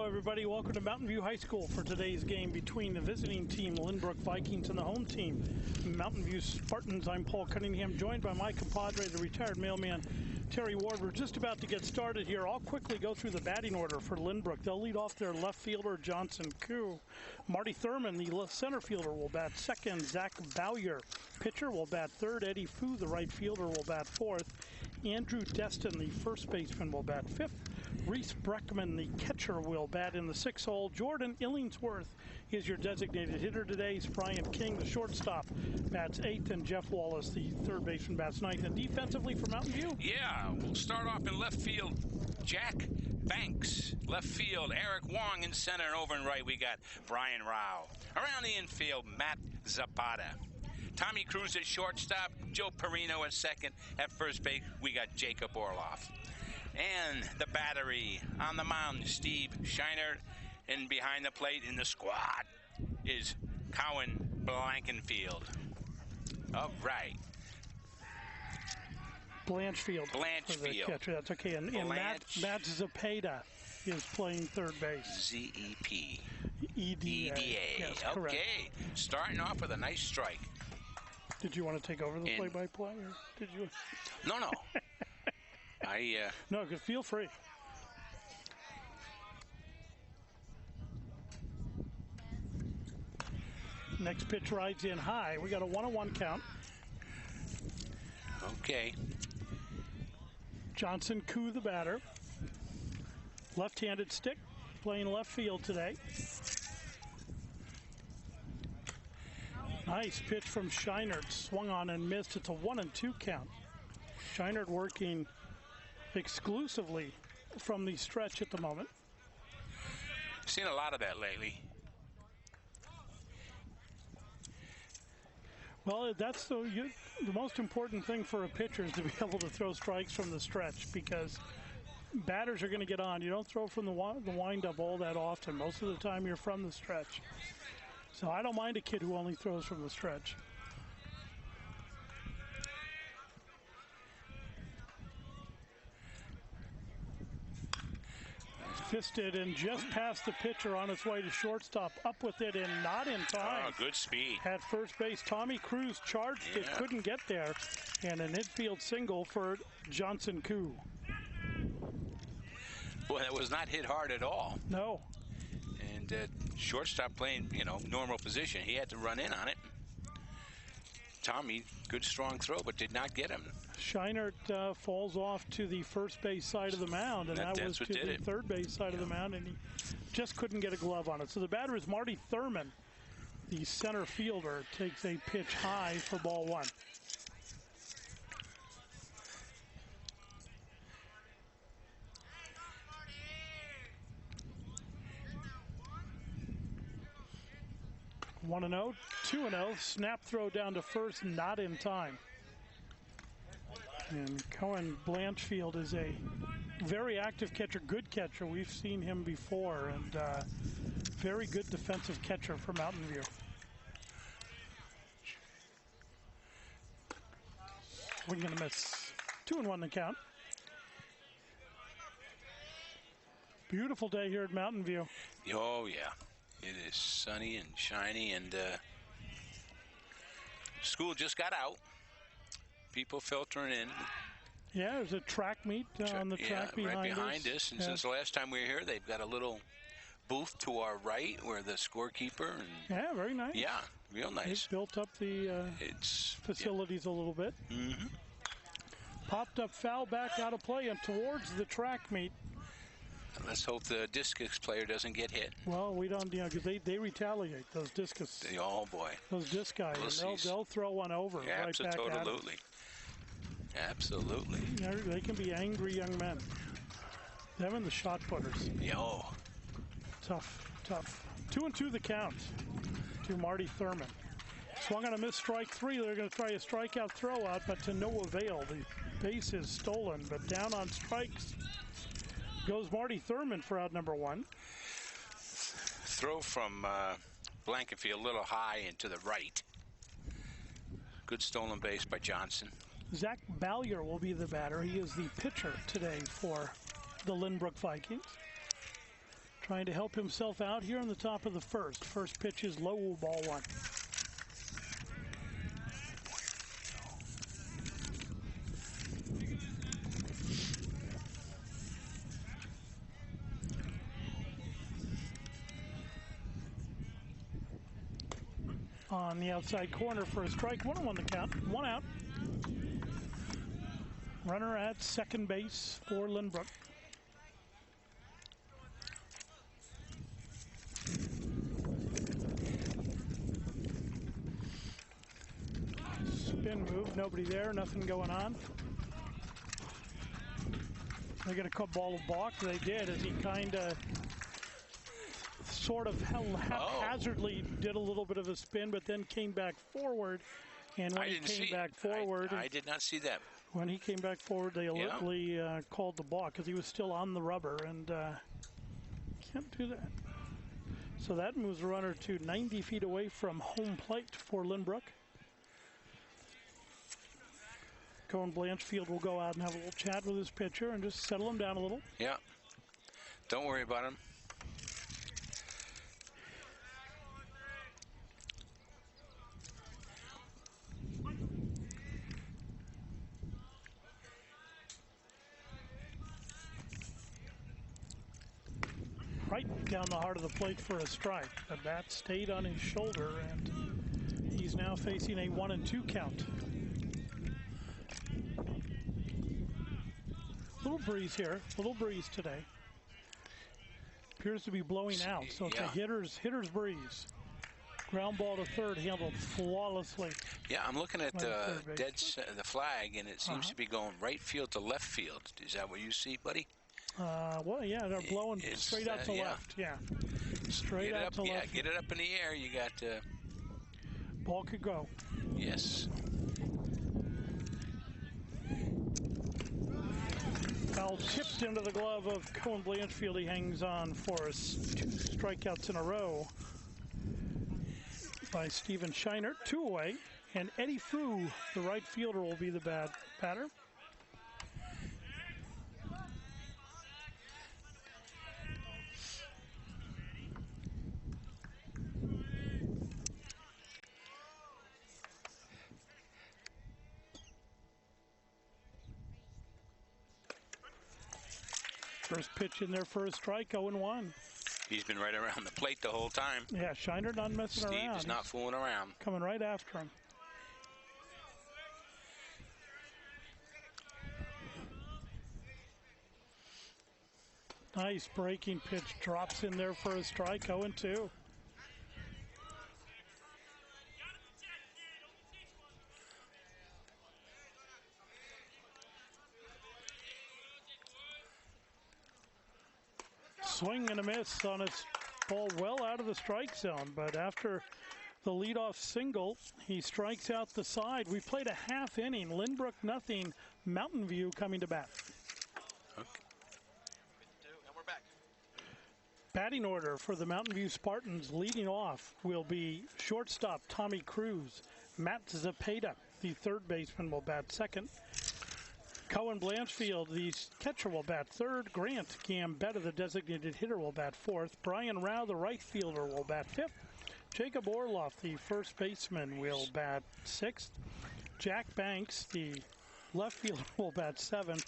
everybody. Welcome to Mountain View High School for today's game between the visiting team, Lynbrook Vikings, and the home team, Mountain View Spartans. I'm Paul Cunningham, joined by my compadre, the retired mailman, Terry Ward. We're just about to get started here. I'll quickly go through the batting order for Lynbrook. They'll lead off their left fielder, Johnson Koo. Marty Thurman, the center fielder, will bat second. Zach Bowyer, pitcher, will bat third. Eddie Fu, the right fielder, will bat fourth. Andrew Destin, the first baseman, will bat fifth. Reese Breckman, the catcher, will bat in the sixth hole. Jordan Illingsworth is your designated hitter today. Brian King, the shortstop, bats eighth, and Jeff Wallace, the third baseman, bats ninth. And defensively for Mountain View? Yeah, we'll start off in left field. Jack Banks. Left field, Eric Wong. In center and over and right, we got Brian Rao. Around the infield, Matt Zapata. Tommy Cruz at shortstop, Joe Perino at second. At first base, we got Jacob Orloff. And the battery on the mound, Steve Shiner. And behind the plate in the squad is Cowan Blankenfield. All right. Blanchfield. Catcher. That's okay. And Matt Zapata is playing third base. Z-E-P. E-D-A. Yes, okay. Correct. Starting off with a nice strike. Did you want to take over the play-by-play, or did you? No. No, feel free. Next pitch rides in high. We got a 1-1 count. Okay. Johnson Koo, the batter. Left-handed stick, playing left field today. Nice pitch from Scheinert. Swung on and missed. It's a 1-2 count. Scheinert working exclusively from the stretch at the moment. Seen a lot of that lately. Well, that's the most important thing for a pitcher is to be able to throw strikes from the stretch, because batters are going to get on. You don't throw from the wind-up all that often. Most of the time you're from the stretch. So I don't mind a kid who only throws from the stretch. Fisted and just past the pitcher on its way to shortstop. Up with it and not in time. Oh, good speed. At first base, Tommy Cruz charged it, couldn't get there. And an infield single for Johnson Koo. Boy, that was not hit hard at all. No. And shortstop playing, normal position. He had to run in on it. Tommy, good strong throw, but did not get him. Scheinert falls off to the first base side of the mound, and that was to the third base side of the mound, and he just couldn't get a glove on it. So the batter is Marty Thurman. The center fielder takes a pitch high for ball one. One and 0, 2-0. Snap throw down to first, not in time. And Cohen Blanchfield is a very active catcher, good catcher. We've seen him before, and very good defensive catcher for Mountain View. We're going to miss. 2-1 the count. Beautiful day here at Mountain View. Oh, yeah. It is sunny and shiny, and school just got out. People filtering in. Yeah, there's a track meet on the track behind us. And since the last time we were here, they've got a little booth to our right where the scorekeeper. Yeah, very nice. Yeah, real nice. They've built up the facilities a little bit. Mm-hmm. Popped up foul back out of play and towards the track meet. Let's hope the discus player doesn't get hit. Well, we don't, because they retaliate, those discus. Oh, boy. Those disc guys. They'll throw one over right back at them. Absolutely. They can be angry young men. Them and the shot putters. Yo. Tough. 2-2 the count to Marty Thurman. Swung on a missed strike three. They're going to try a strikeout throwout, but to no avail. The base is stolen, but down on strikes goes Marty Thurman for out number one. Throw from Blankenfield a little high and to the right. Good stolen base by Johnson. Zach Bowyer will be the batter. He is the pitcher today for the Lynbrook Vikings. trying to help himself out here on the top of the first. First pitch is low, ball one. On the outside corner for a strike. 1-1 the count. One out. Runner at second base for Lynbrook. Spin move. Nobody there. Nothing going on. They get a ball of balk. They did, as he kind of sort of haphazardly did a little bit of a spin, but then came back forward. And when he came back forward, I did not see that. When he came back forward, they alertly called the balk because he was still on the rubber, and can't do that. So that moves the runner to 90 feet away from home plate for Lynbrook. Cohen Blanchfield will go out and have a little chat with his pitcher and just settle him down a little. Yeah. Don't worry about him. Right down the heart of the plate for a strike. The bat stayed on his shoulder, and he's now facing a 1-2 count. Little breeze here, little breeze today. Appears to be blowing out, so it's a hitter's breeze. Ground ball to third, handled flawlessly. Yeah, I'm looking at the flag, and it seems to be going right field to left field. Is that what you see, buddy? Well, yeah, they're blowing straight out to left. Yeah, straight out to left. Yeah, get it up in the air. You got ball could go. Yes. Foul chipped into the glove of Cohen Blanchfield. He hangs on for 2 strikeouts in a row by Steven Scheinert. 2 away, and Eddie Fu, the right fielder, will be the batter. First pitch in there for a strike, 0-1. He's been right around the plate the whole time. Yeah, Scheinert not messing around. Steve is not fooling around. Coming right after him. Nice breaking pitch, drops in there for a strike, 0-2. Swing and a miss on his ball well out of the strike zone, but after the leadoff single, he strikes out the side. We played a half inning. Lynbrook nothing. Mountain View coming to bat. Okay. And we're back. Batting order for the Mountain View Spartans. Leading off will be shortstop Tommy Cruz. Matt Zapata, the third baseman, will bat second. Cohen Blanchfield, the catcher, will bat third. Grant Gambetta, the designated hitter, will bat fourth. Brian Rao, the right fielder, will bat fifth. Jacob Orloff, the first baseman, will bat sixth. Jack Banks, the left fielder, will bat seventh.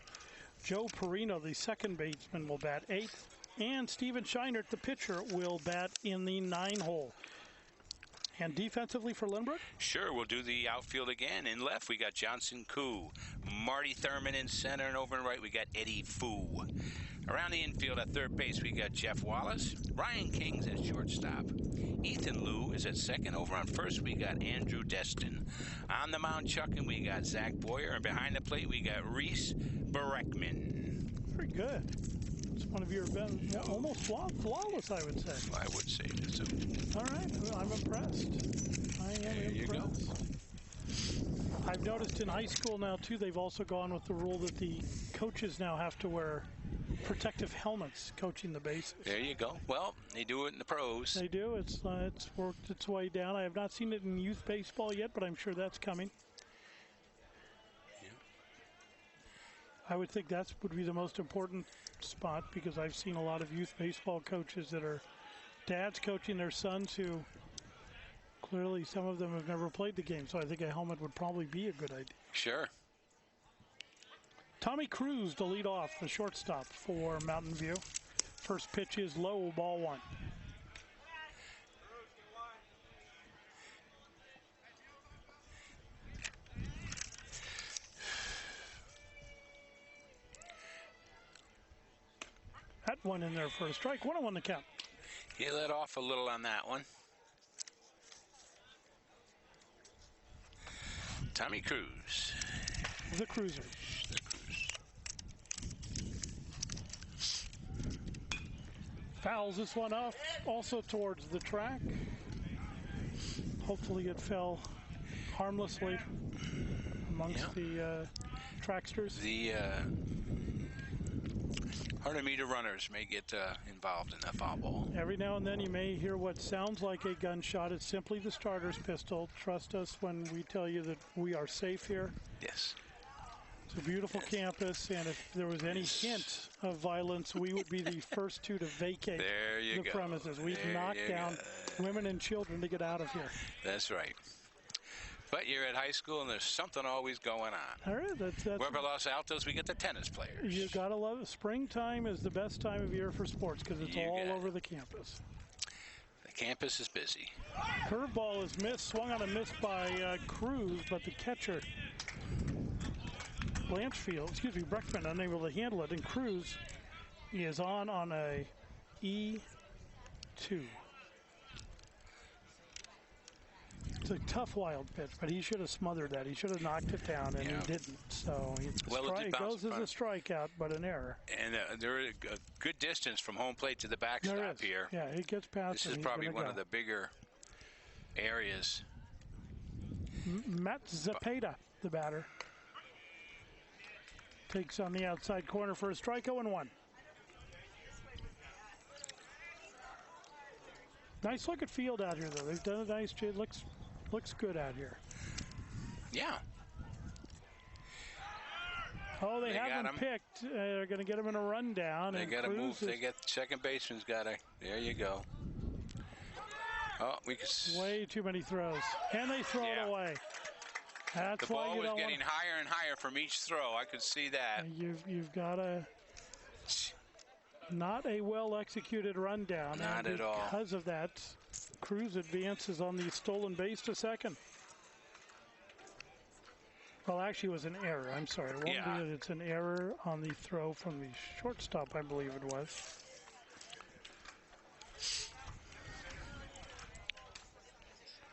Joe Perino, the second baseman, will bat eighth. And Steven Scheinert, the pitcher, will bat in the 9-hole. And defensively for Lynbrook? Sure, we'll do the outfield again. In left, we got Johnson Koo. Marty Thurman in center, and over and right, we got Eddie Fu. Around the infield at third base, we got Jeff Wallace. Ryan King's at shortstop. Ethan Liu is at second. Over on first, we got Andrew Destin. On the mound chucking, we got Zach Boyer. And behind the plate, we got Reese Bereckman. Very good. It's one of your best, almost flawless, I would say. I would say so. All right, well, I'm impressed. I am there impressed. You go. I've noticed in high school now, too, they've also gone with the rule that the coaches now have to wear protective helmets coaching the bases. There you go. Well, they do it in the pros. They do. It's worked its way down. I have not seen it in youth baseball yet, but I'm sure that's coming. I would think that would be the most important spot, because I've seen a lot of youth baseball coaches that are dads coaching their sons who clearly some of them have never played the game. So I think a helmet would probably be a good idea. Sure. Tommy Cruz to lead off, the shortstop for Mountain View. First pitch is low, ball one. That one in there for a strike. 1-1 the count. He let off a little on that one. Tommy Cruz. The Cruiser. Fouls this one off, also towards the track. Hopefully it fell harmlessly amongst the tracksters. The 100-meter runners may get involved in that foul ball. Every now and then you may hear what sounds like a gunshot. It's simply the starter's pistol. Trust us when we tell you that we are safe here. Yes. It's a beautiful campus, and if there was any hint of violence, we would be the first two to vacate the premises. We'd knock down women and children to get out of here. That's right. But you're at high school, and there's something always going on. All right, that's Wherever Los Altos, we get the tennis players. You gotta love it. Springtime is the best time of year for sports because it's all over the campus. The campus is busy. Curveball is missed, swung on a miss by Cruz, but the catcher, Breckman, unable to handle it, and Cruz is on a E2. It's a tough wild pitch, but he should have smothered that. He should have knocked it down, and he didn't. So it goes as a strikeout, but an error. And there is a good distance from home plate to the backstop here. Yeah, he gets past. This is probably one of the bigger areas. Matt Zapata, the batter, takes on the outside corner for a strike. 0-1. Nice look at field out here, though. They've done a nice job. Looks good out here. Yeah. Oh, they have him picked. They're going to get him in a rundown. They got to move. They get second baseman's got to. There you go. Oh, we can. Way too many throws, and they throw it away. That's the why ball you was don't getting higher and higher from each throw. I could see that. You've got a not a well executed rundown. Not at all. Because of that, Cruz advances on the stolen base to second. Well, actually, it was an error. I'm sorry. It won't be that it's an error on the throw from the shortstop, I believe it was.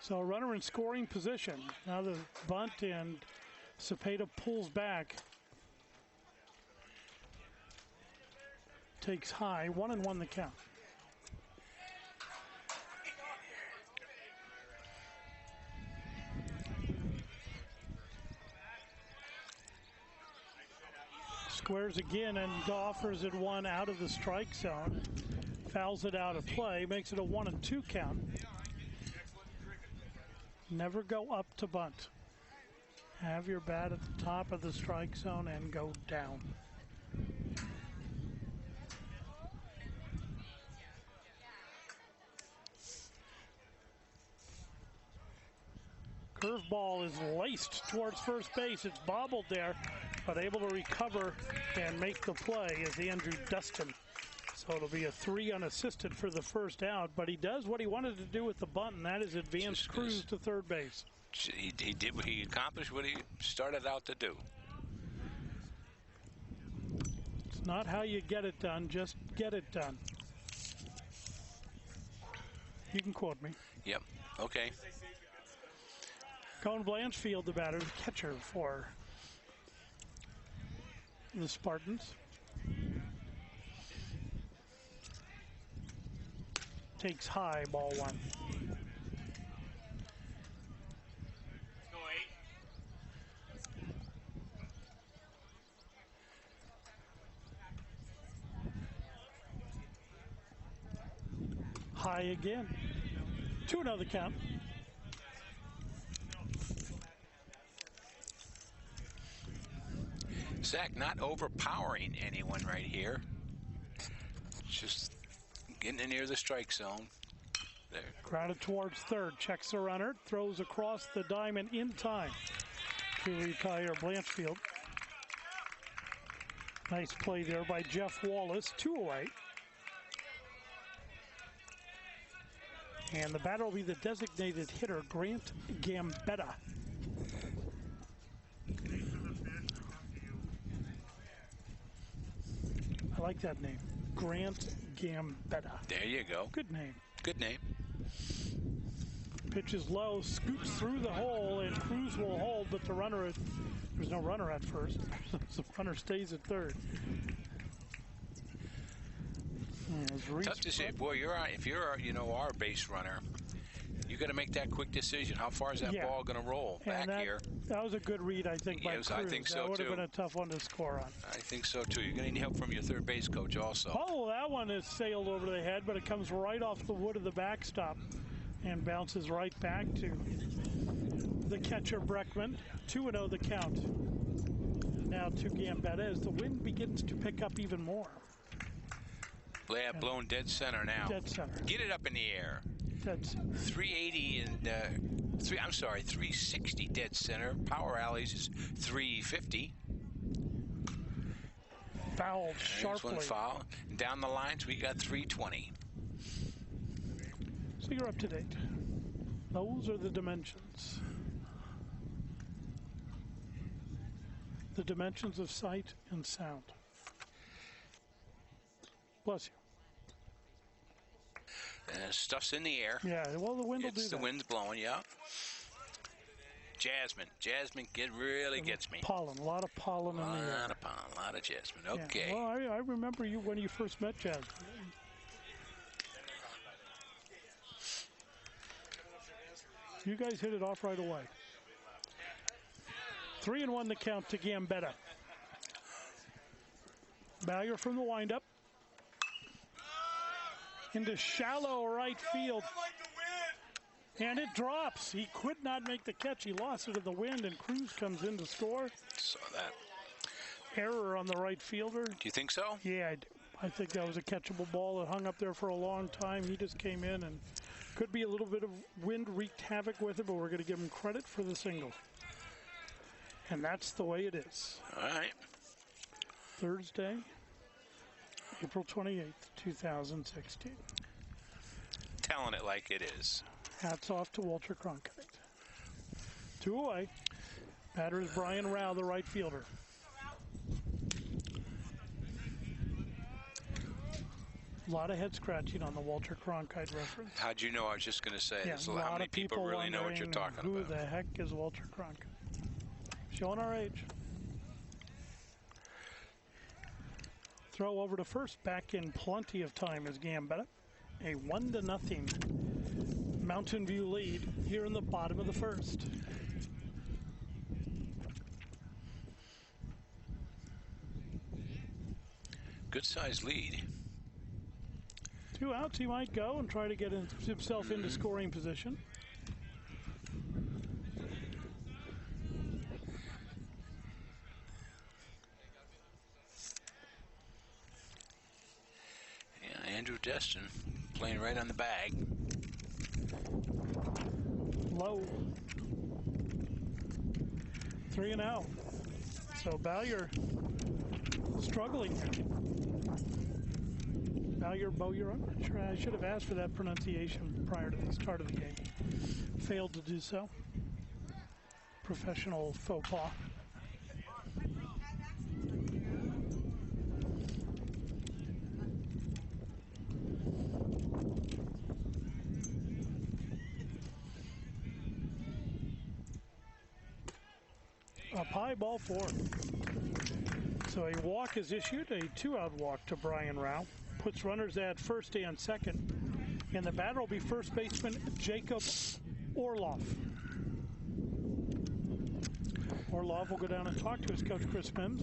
So a runner in scoring position. Now the bunt, and Cepeda pulls back. Takes high. 1-1 the count. Squares again and offers it one out of the strike zone. Fouls it out of play. Makes it a 1-2 count. Never go up to bunt. Have your bat at the top of the strike zone and go down. Curveball is laced towards first base. It's bobbled there, but able to recover and make the play is Andrew Dustin. So it'll be a 3 unassisted for the first out, but he does what he wanted to do with the bunt, and that is advance Cruz to third base. He accomplished what he started out to do. It's not how you get it done, just get it done. You can quote me. Yep, okay. Cone Blanchfield, the batter, the catcher for the Spartans. Takes high, ball one. High again. 2-0 the count. Zach not overpowering anyone right here. Just getting in near the strike zone. There. Grounded towards third. Checks the runner. Throws across the diamond in time to retire Blanchfield. Nice play there by Jeff Wallace. 2 away. And the batter will be the designated hitter, Grant Gambetta. I like that name, Grant Gambetta. There you go. Good name. Good name. Pitch is low, scoops through the hole, and Cruz will hold, but the runner, there's no runner at first. The runner stays at third. Tough to say, boy. If you're our base runner, you got to make that quick decision. How far is that ball going to roll back here? That was a good read, I think, by Cruz. I think so, that would too. have been a tough one to score on. I think so, too. You're going to need help from your third base coach also. Oh, that one is sailed over the head, but it comes right off the wood of the backstop and bounces right back to the catcher, Breckman. 2-0 the count. Now to Gambetta as the wind begins to pick up even more. Blown dead center now. Dead center. Get it up in the air. Dead center. 380 and 360 dead center. Power alleys is 350. Fouled sharply. One foul. Down the lines, we got 320. So you're up to date. Those are the dimensions. The dimensions of sight and sound. Bless you. Stuff's in the air. Yeah, well, the wind will do that. The wind's blowing, yeah. Jasmine really gets me. Pollen, a lot of pollen in the air. A lot of pollen, a lot of jasmine. Okay. Yeah. Well, I remember you when you first met Jasmine. You guys hit it off right away. 3-1 the count to Gambetta. Bagger from the windup. Into shallow right field. And it drops. He could not make the catch. He lost it to the wind, and Cruz comes in to score. Saw that. Error on the right fielder. Do you think so? Yeah, I do. I think that was a catchable ball that hung up there for a long time. He just came in, and could be a little bit of wind wreaked havoc with it, but we're going to give him credit for the single. And that's the way it is. All right. Thursday, April 28th, 2016. Telling it like it is. Hats off to Walter Cronkite. 2 away. Batter is Brian Rao, the right fielder. A lot of head scratching on the Walter Cronkite reference. How'd you know? I was just going to say, Yeah, how many people really know what you're talking who about? Who the heck is Walter Cronkite? Showing our age. Throw over to first, back in plenty of time is Gambetta. A 1-0 Mountain View lead here in the bottom of the first. Good sized lead. 2 outs, he might go and try to get himself into scoring position. Yeah, Andrew Destin playing right on the bag. Low. 3-0. So Bowyer struggling. Bowyer, I'm not sure. I should have asked for that pronunciation prior to the start of the game. Failed to do so. Professional faux pas. Up high, ball 4. So a walk is issued, a 2-out walk to Brian Rao. Puts runners at first and second. And the batter will be first baseman Jacob Orloff. Orloff will go down and talk to his coach, Chris Mims.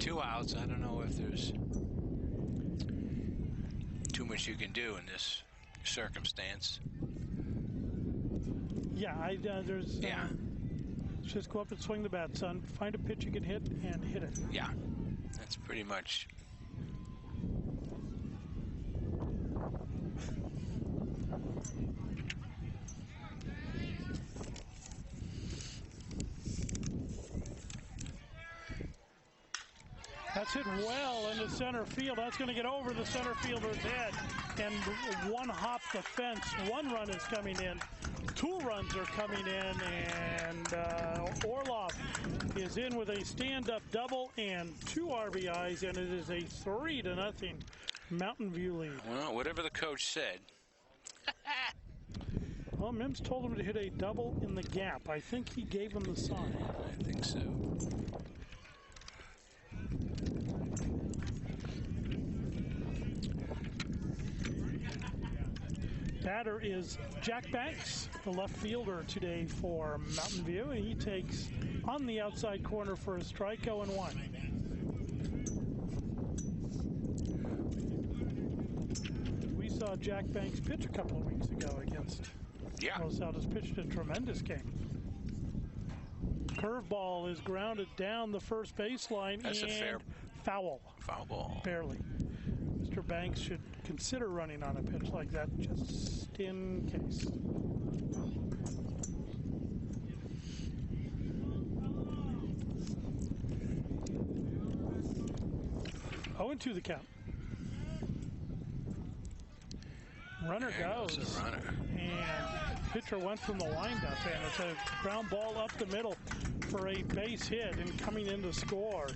2 outs. I don't know if there's too much you can do in this circumstance. Yeah, there's Just go up and swing the bat, son. Find a pitch you can hit and hit it. Yeah, that's pretty much. That's hit well into center field. That's going to get over the center fielder's head and one hop the fence. One run is coming in. 2 runs are coming in, and Orloff is in with a stand-up double and 2 RBIs, and it is a 3-0 Mountain View lead. Well, whatever the coach said. Well, Mims told him to hit a double in the gap. I think he gave him the sign. I think so. Batter is Jack Banks, the left fielder today for Mountain View, and he takes on the outside corner for a strike, 0-1. We saw Jack Banks pitch a couple of weeks ago against Los Altos. Pitched a tremendous game. Curveball is grounded down the first baseline. That's and a fair foul. Foul ball. Barely. Mr. Banks should consider running on a pitch like that just in case. 0-2 the count. Runner goes. A runner. And pitcher went from the windup, and it's a ground ball up the middle for a base hit, and coming in to score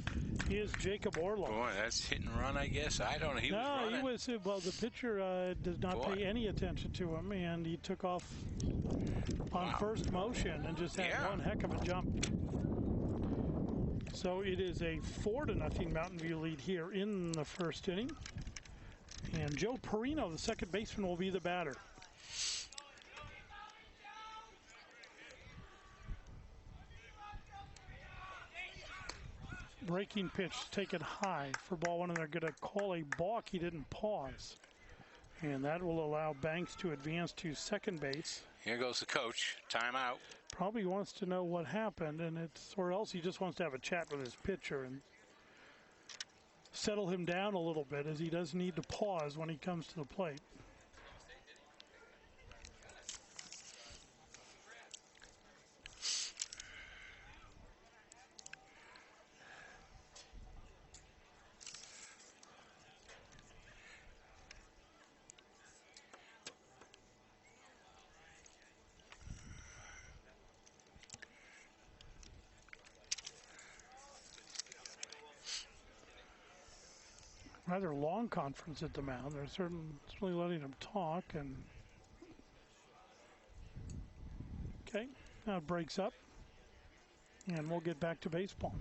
is Jacob Orloff. Boy, that's hit and run, I guess. I don't know. He was running. Well, the pitcher did not pay any attention to him, and he took off on first motion and just had one heck of a jump. So it is a 4-0 Mountain View lead here in the first inning. And Joe Perino, the second baseman, will be the batter. Breaking pitch taken high for ball 1, and they're going to call a balk. He didn't pause. And that will allow Banks to advance to second base. Here goes the coach. Timeout. Probably wants to know what happened, and or else he just wants to have a chat with his pitcher and settle him down a little bit, as he does need to pause when he comes to the plate. Rather long conference at the mound. They're certainly letting him talk. And okay, now it breaks up, and we'll get back to baseball.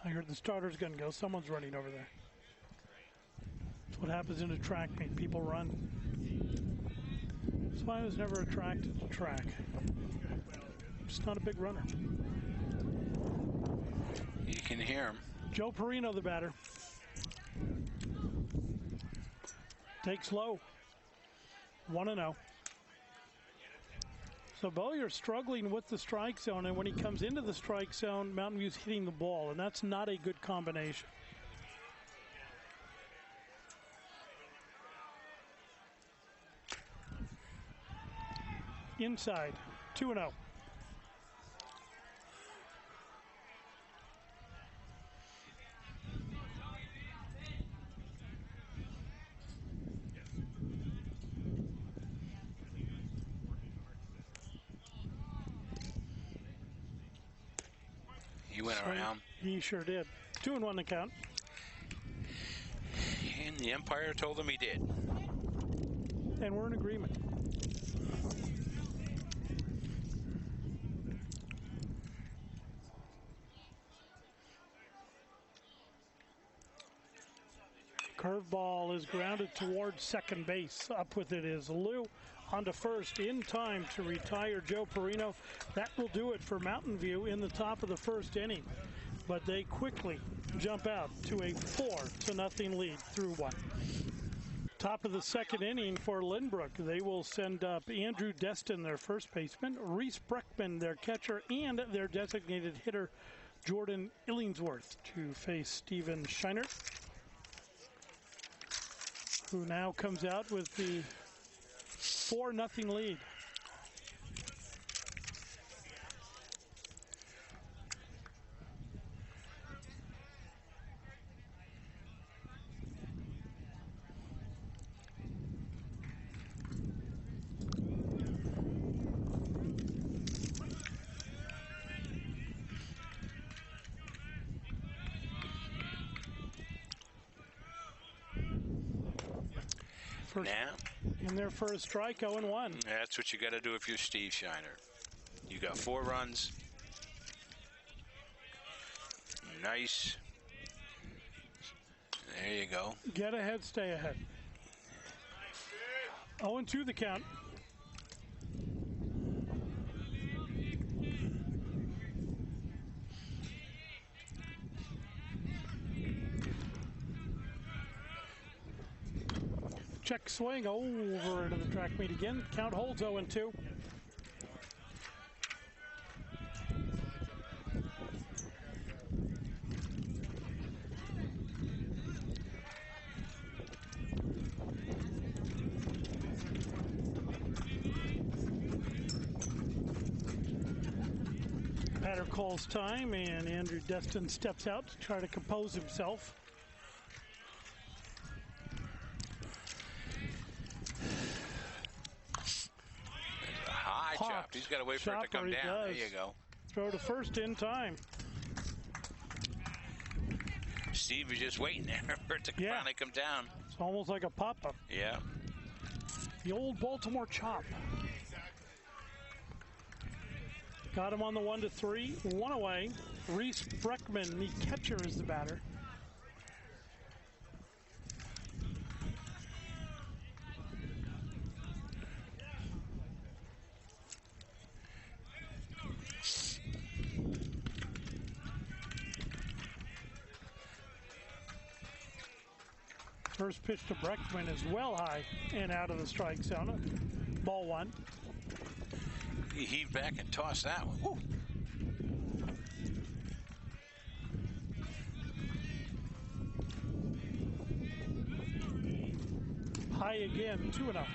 I heard the starter's going to go. Someone's running over there. That's what happens in a track meet. People run. That's why I was never attracted to track. Just not a big runner. You can hear him. Joe Perino, the batter. Takes low. 1-0. So Bowyer's struggling with the strike zone, and when he comes into the strike zone, Mountain View's hitting the ball, and that's not a good combination. Inside, 2-0. He went around. He sure did. 2-1 the count. And the umpire told him he did. And we're in agreement. Curveball is grounded towards second base. Up with it is Lou. Onto first in time to retire Joe Perino. That will do it for Mountain View in the top of the first inning. But they quickly jump out to a 4-0 lead through 1. Top of the second inning for Lynbrook. They will send up Andrew Destin, their first baseman, Reese Breckman, their catcher, and their designated hitter, Jordan Illingsworth, to face Steven Scheinert, who now comes out with the 4-0 lead. Now, in their first strike, 0-1. That's what you got to do if you're Steve Scheinert. You got 4 runs. Nice. There you go. Get ahead, stay ahead. 0-2 the count. Check swing over into the track meet again. Count holds 0-2. Batter calls time, and Andrew Destin steps out to try to compose himself. Chop. He's got to wait for it to come down. There you go. Throw to first in time. Steve is just waiting there for it to finally come down. It's almost like a pop-up. Yeah. The old Baltimore chop. Got him on the 1-3. 1 away. Reese Breckman, the catcher, is the batter. First pitch to Breckman is well high and out of the strike zone. Ball 1. He heaved back and tossed that one. Woo. High again, 2-0.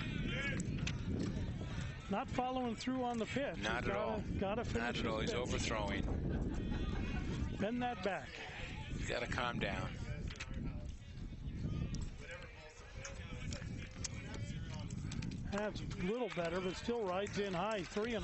Not following through on the pitch. Not at all. Gotta finish. Not at all. He's overthrowing. Bend that back. He's got to calm down. That's a little better, but still rides in high, 3-0.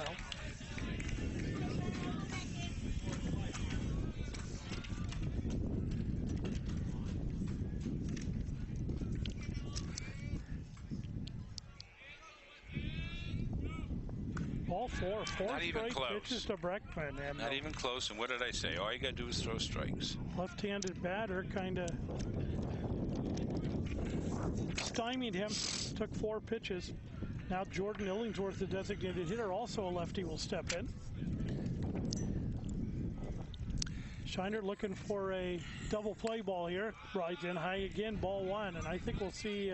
Ball 4, 4 Not even straight close. pitches to Breckman. And not even close. And what did I say? All you got to do is throw strikes. Left-handed batter kind of stymied him. Took 4 pitches. Now Jordan Illingsworth, the designated hitter, also a lefty, will step in. Scheinert looking for a double play ball here. Rides in high again, ball 1. And I think we'll see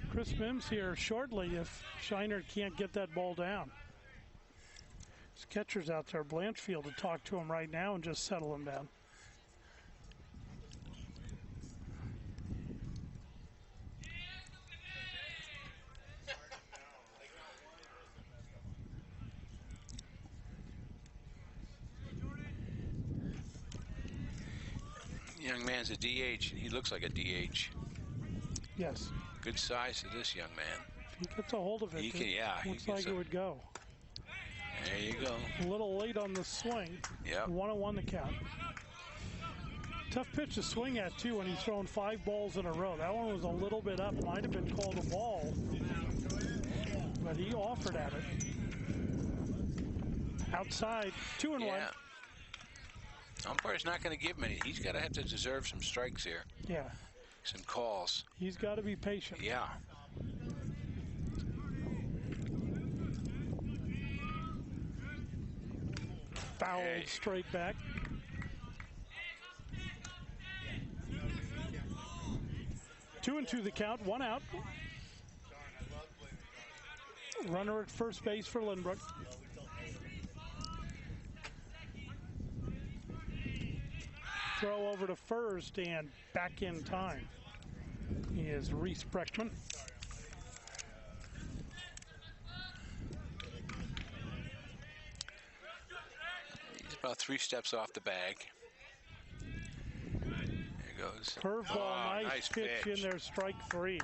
Chris Mims here shortly if Scheinert can't get that ball down. His catcher's out there, Blanchfield, to talk to him right now and just settle him down. Young man's a DH, and he looks like a DH. Yes. Good size to this young man. If he gets a hold of it, looks like it would go. There you go. A little late on the swing. Yep. 1-1 the count. Tough pitch to swing at, too, when he's thrown 5 balls in a row. That one was a little bit up. Might have been called a ball, but he offered at it. Outside, 2-1. Yeah. Umpire's not going to give him any. He's got to have to deserve some strikes here. Yeah. Some calls. He's got to be patient. Yeah. Fouled straight back. 2-2 the count, 1 out. Runner at first base for Lynbrook. Throw over to first and back in time is Reese Breckman. He's about 3 steps off the bag. There goes. Curveball, nice pitch in there, strike 3.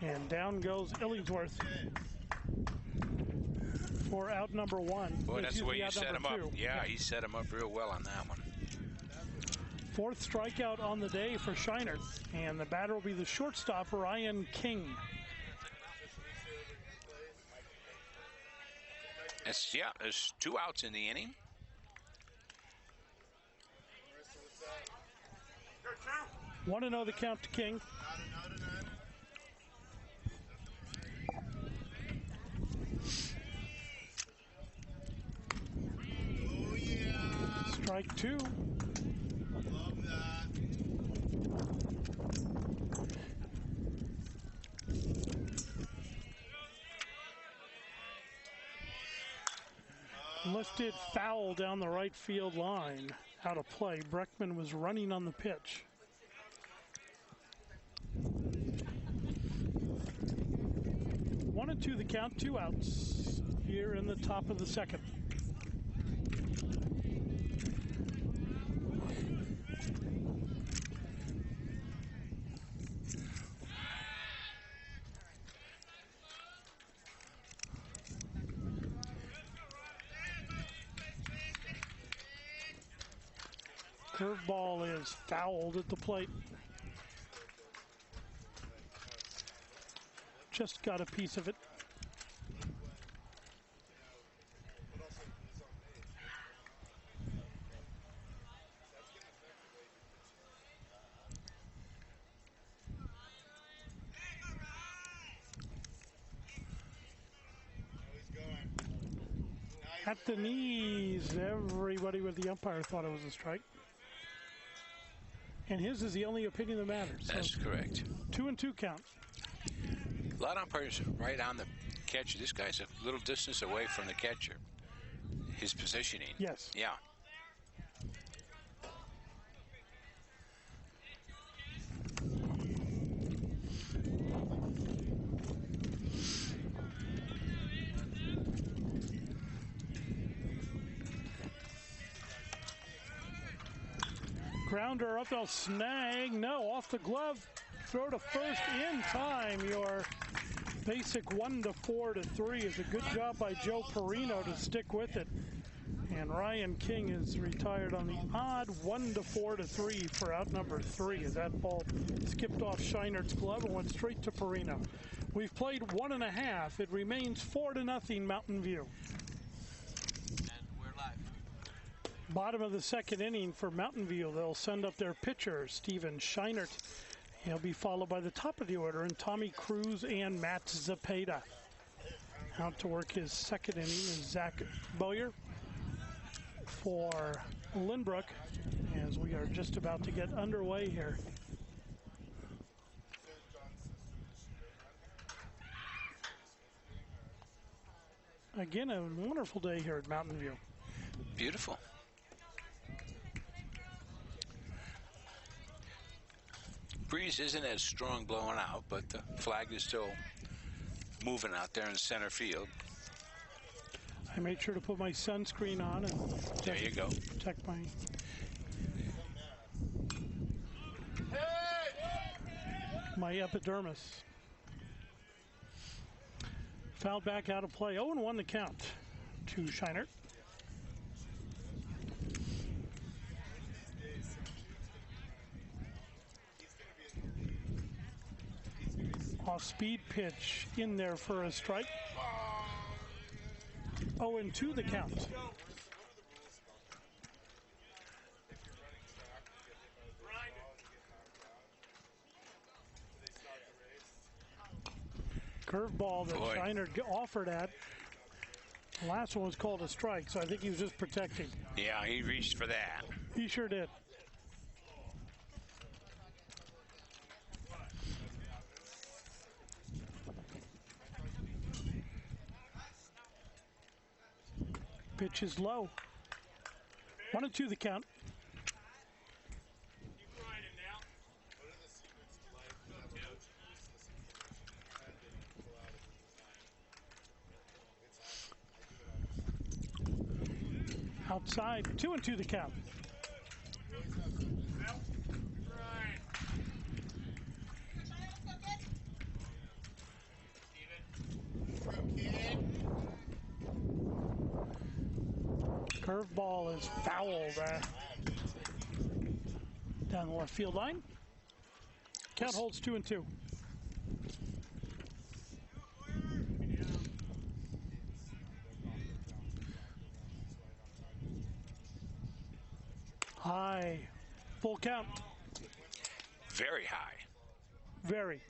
And down goes Illingsworth for out number 1. Boy, that's the way you set him up. 2. Yeah, he set him up real well on that one. 4th strikeout on the day for Shiner. And the batter will be the shortstop, Ryan King. There's 2 outs in the inning. One to know the count to King. Strike 2. Love that. Lifted foul down the right field line. Out of play. Breckman was running on the pitch. One and 2 the count, 2 outs here in the top of the 2nd. Curveball is fouled at the plate. Just got a piece of it. At the knees, everybody with the umpire thought it was a strike. And his is the only opinion that matters. That's correct. 2-2 count. A lot of umpires right on the catcher. This guy's a little distance away from the catcher. His positioning. Yes. Yeah. Grounder up, they'll snag. No, off the glove. Throw to first in time. Your basic 1-4 to 3 is a good job by Joe Perino to stick with it. And Ryan King is retired on the odd 1-4 to 3 for out number 3 as that ball skipped off Shinert's glove and went straight to Perino. We've played 1.5. It remains 4-0 Mountain View. Bottom of the 2nd inning for Mountain View. They'll send up their pitcher, Steven Shinert. He'll be followed by the top of the order and Tommy Cruz and Matt Zapata. Out to work his 2nd inning is Zach Boyer for Lynbrook as we are just about to get underway here. Again, a wonderful day here at Mountain View. Beautiful. Breeze isn't as strong blowing out, but the flag is still moving out there in center field. I made sure to put my sunscreen on and there you go. Check my epidermis. Fouled back out of play. 0-1 to count to Shiner. Off-speed pitch in there for a strike. 0-2 the count. Curveball that Shiner offered at. The last one was called a strike, so I think he was just protecting. Yeah, he reached for that. He sure did. Pitch is low. 1-2 the count. Outside, 2-2 the count. Curveball is fouled down the left field line. Count holds 2-2. High. Full count. Very high. Very.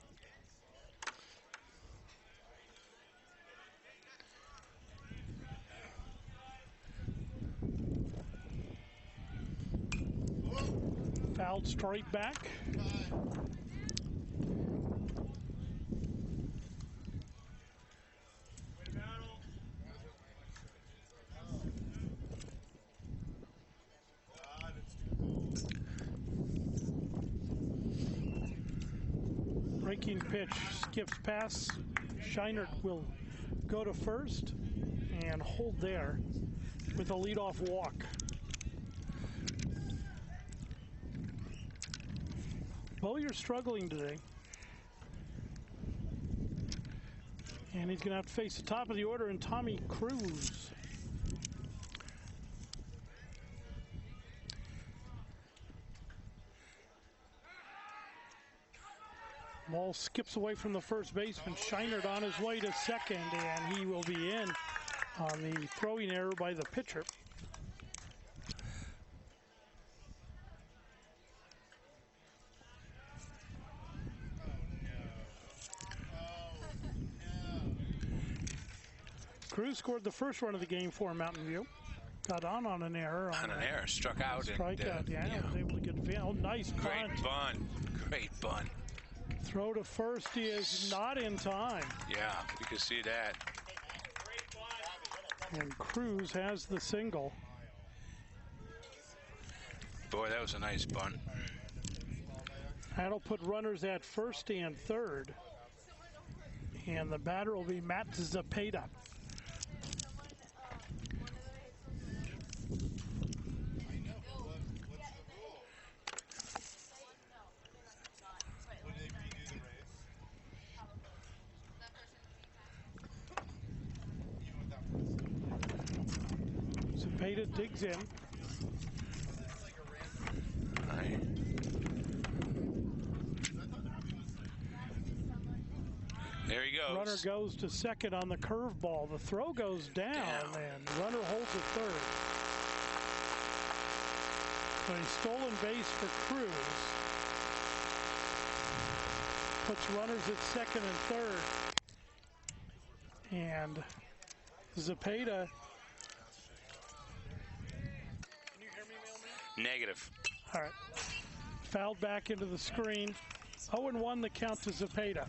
Fouled straight back. Breaking pitch, skips past. Scheinert will go to first and hold there with a leadoff walk. Well, you're struggling today. And he's going to have to face the top of the order and Tommy Cruz. Ball skips away from the first baseman. Scheinert on his way to second, and he will be in on the throwing error by the pitcher. Cruz scored the first run of the game for Mountain View. Got on an error. On an error, struck out. Strikeout, yeah, was able to get advantage. Oh, nice bunt. Great bunt. Great bunt. Throw to first, he is not in time. Yeah, you can see that. And Cruz has the single. Boy, that was a nice bunt. That'll put runners at first and third. And the batter will be Matt Zapata. Zapata digs in. There he goes. Runner goes to second on the curveball. The throw goes down. And runner holds at third. So a stolen base for Cruz. Puts runners at second and third. And Zapata. Can you hear me, Mailman? Negative. All right. Fouled back into the screen. 0-1 the count to Zapata.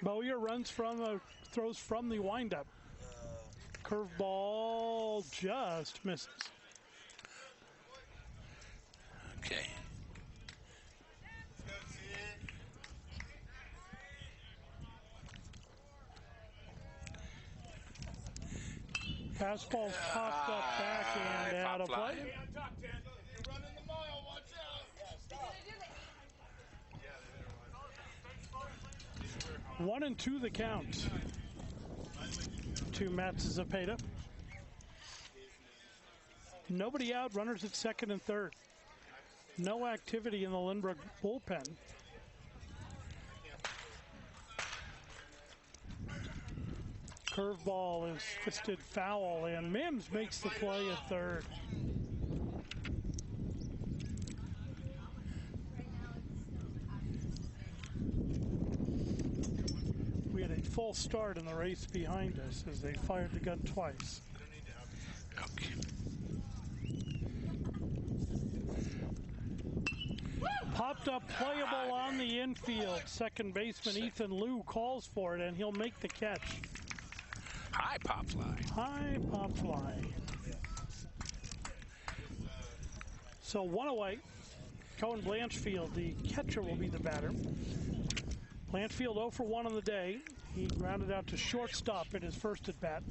Bowyer runs from throws from the windup. Curveball just misses. Okay. Fastball's popped up back and out of play. 1-2 the count to Matt Zapata. Nobody out, runners at second and third. No activity in the Lynbrook bullpen. Curveball is fisted foul, and Mims makes the play at third. We had a full start in the race behind us as they fired the gun twice. Okay. Popped up, playable on the infield. Second baseman Ethan Liu calls for it, and he'll make the catch. High pop fly. High pop fly. So one away. Cohen Blanchfield, the catcher, will be the batter. Blanchfield 0 for 1 on the day. He grounded out to shortstop in his first at bat.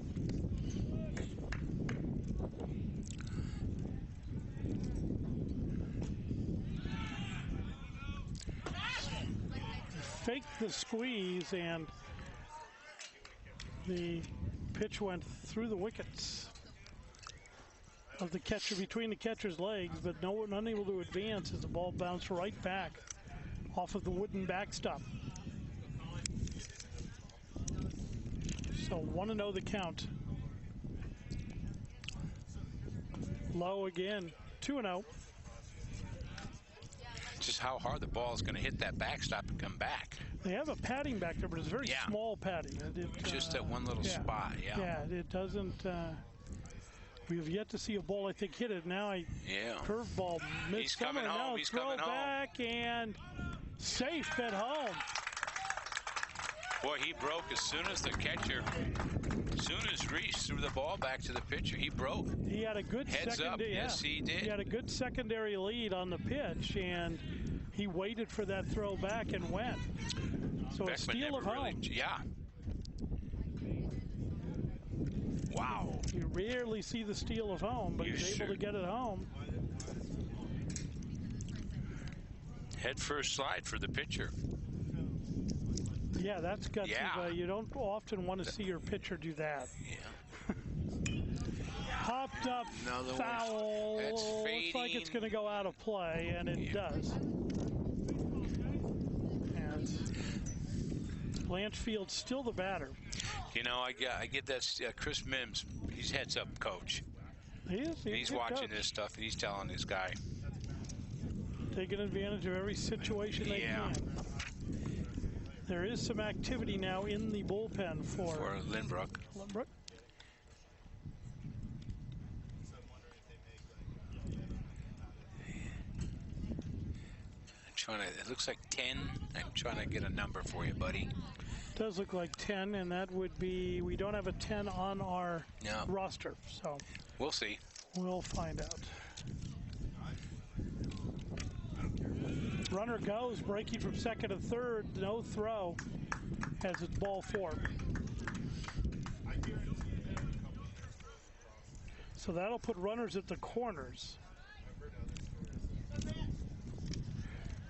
Faked the squeeze, and the pitch went through the wickets of the catcher, between the catcher's legs, but unable to advance as the ball bounced right back off of the wooden backstop. So 1-0 the count. Low again, 2-0. Just how hard the ball is going to hit that backstop and come back. They have a padding back there, but it's very small padding. Just that one little spot, Yeah, it doesn't. We have yet to see a ball, I think, hit it. Now a curveball missed. He's coming home. Now He's throw coming back home. And safe at home. Boy, he broke as soon as the catcher, as soon as Reese threw the ball back to the pitcher, he broke. He had a good heads up. Yes, he did. He had a good secondary lead on the pitch, and he waited for that throw back and went. So Beckman a steal of home. Wow. You rarely see the steal of home, but he's able to get it home. Head first slide for the pitcher. Yeah, that's gutsy. You don't often want to see your pitcher do that. Yeah. Popped up, foul. Looks like it's going to go out of play, and it does. And Blanchfield still the batter. You know, I get that Chris Mims. He's heads up coach. He is. He's watching this stuff, and he's telling this guy. Taking advantage of every situation they can. There is some activity now in the bullpen for Lynbrook. It looks like 10. I'm trying to get a number for you, buddy. Does look like 10, and that would be, we don't have a 10 on our roster, so we'll see. We'll find out. Runner goes, breaking from second to third, no throw, as it's ball 4. So that'll put runners at the corners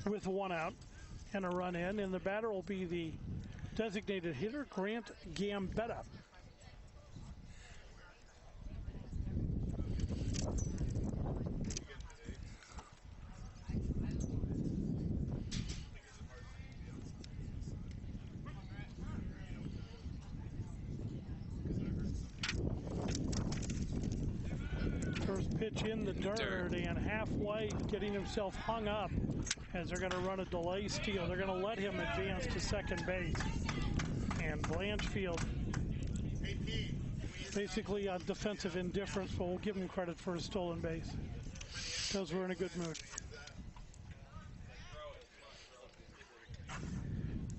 with 1 out and a run in, and the batter will be the designated hitter, Grant Gambetta. First pitch in the dirt, and halfway getting himself hung up as they're going to run a delay steal. They're going to let him advance to second base. And Blanchfield basically on defensive indifference, but we'll give him credit for a stolen base. Because we're in a good mood.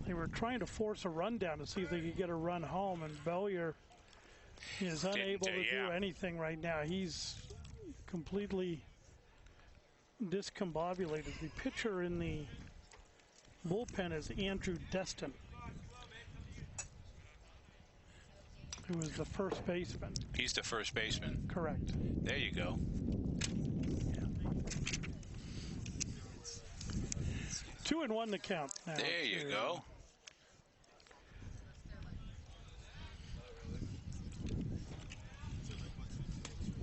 They were trying to force a run down to see if they could get a run home, and Bowyer is unable to do anything right now. He's completely discombobulated. The pitcher in the bullpen is Andrew Destin, who is the first baseman. He's the first baseman. Correct. There you go. Two and 1 to count now. There you go.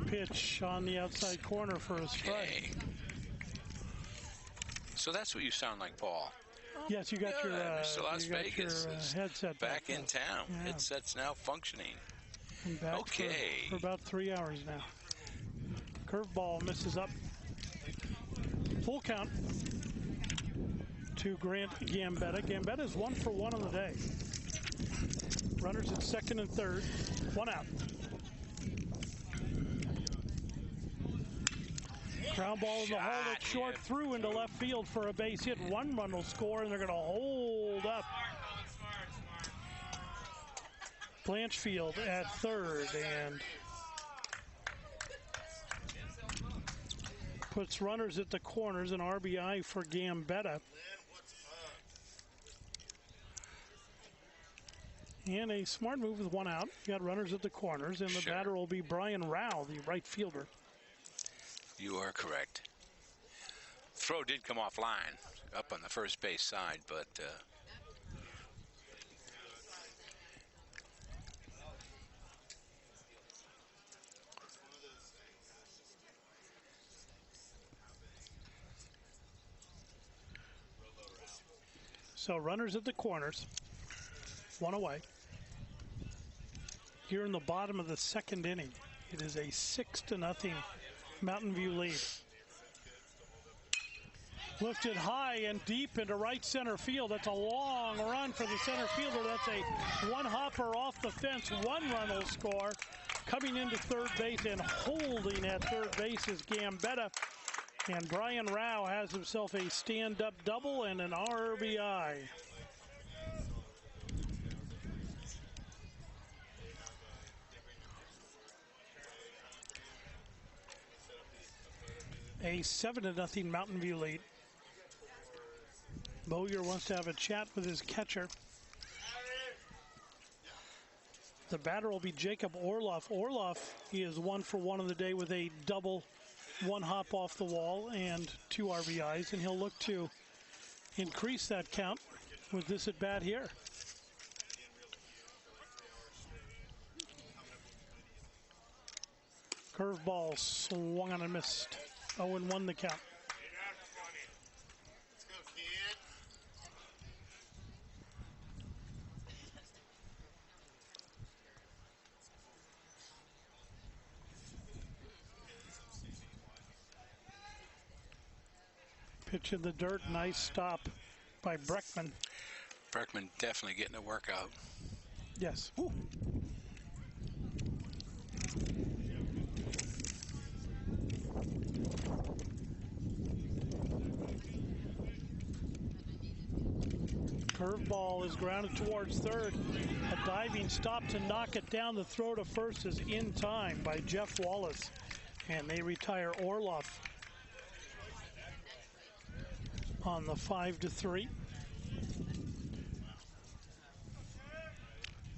Pitch on the outside corner for a strike. Okay. So that's what you sound like, Paul. Yes, you got your Mr. Las Vegas is headset back in town. Yeah. Headset's now functioning. Back okay. For about 3 hours now. Curveball misses up. Full count to Grant Gambetta. Gambetta's 1 for 1 on the day. Runners at second and third. 1 out. Ground ball in the hole. It's short through into left field for a base hit. One run will score, and they're going to hold up Blanchfield at third, and puts runners at the corners. An RBI for Gambetta. And a smart move with one out. You got runners at the corners, and the batter will be Brian Rao, the right fielder. You are correct. Throw did come offline up on the first base side, but so runners at the corners, one away. Here in the bottom of the second inning, it is a 6-0 Mountain View lead. Lifted high and deep into right center field. That's a long run for the center fielder. That's a one-hopper off the fence. One run will score. Coming into third base and holding at third base is Gambetta. And Brian Rao has himself a stand-up double and an RBI. A 7-0 Mountain View lead. Bowyer wants to have a chat with his catcher. The batter will be Jacob Orloff. Orloff, he is 1 for 1 of the day with a double, one hop off the wall, and 2 RBIs, and he'll look to increase that count with this at bat here. Curveball swung on and missed. 0-1 the count. Pitch in the dirt, nice stop by Breckman. Breckman definitely getting a workout. Yes. Ooh. Curveball is grounded towards third. A diving stop to knock it down. The throw to first is in time by Jeff Wallace. And they retire Orloff on the 5-3.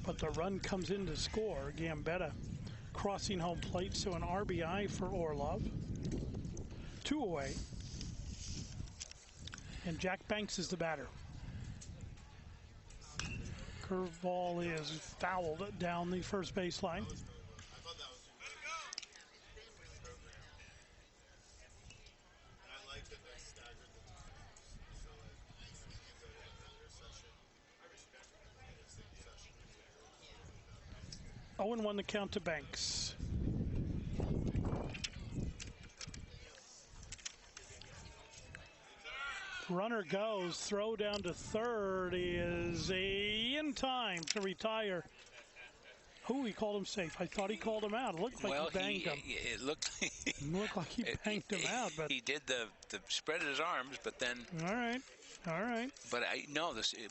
But the run comes in to score. Gambetta crossing home plate, so an RBI for Orlov. 2 away. And Jack Banks is the batter. Curveball is fouled down the first baseline. Oh, and 1 the count to Banks. Runner goes, throw down to third is in time to retire. Who he called him safe? I thought he called him out. It looked like he banged him. It looked like he banged him out, but he did the spread of his arms, but then. All right. But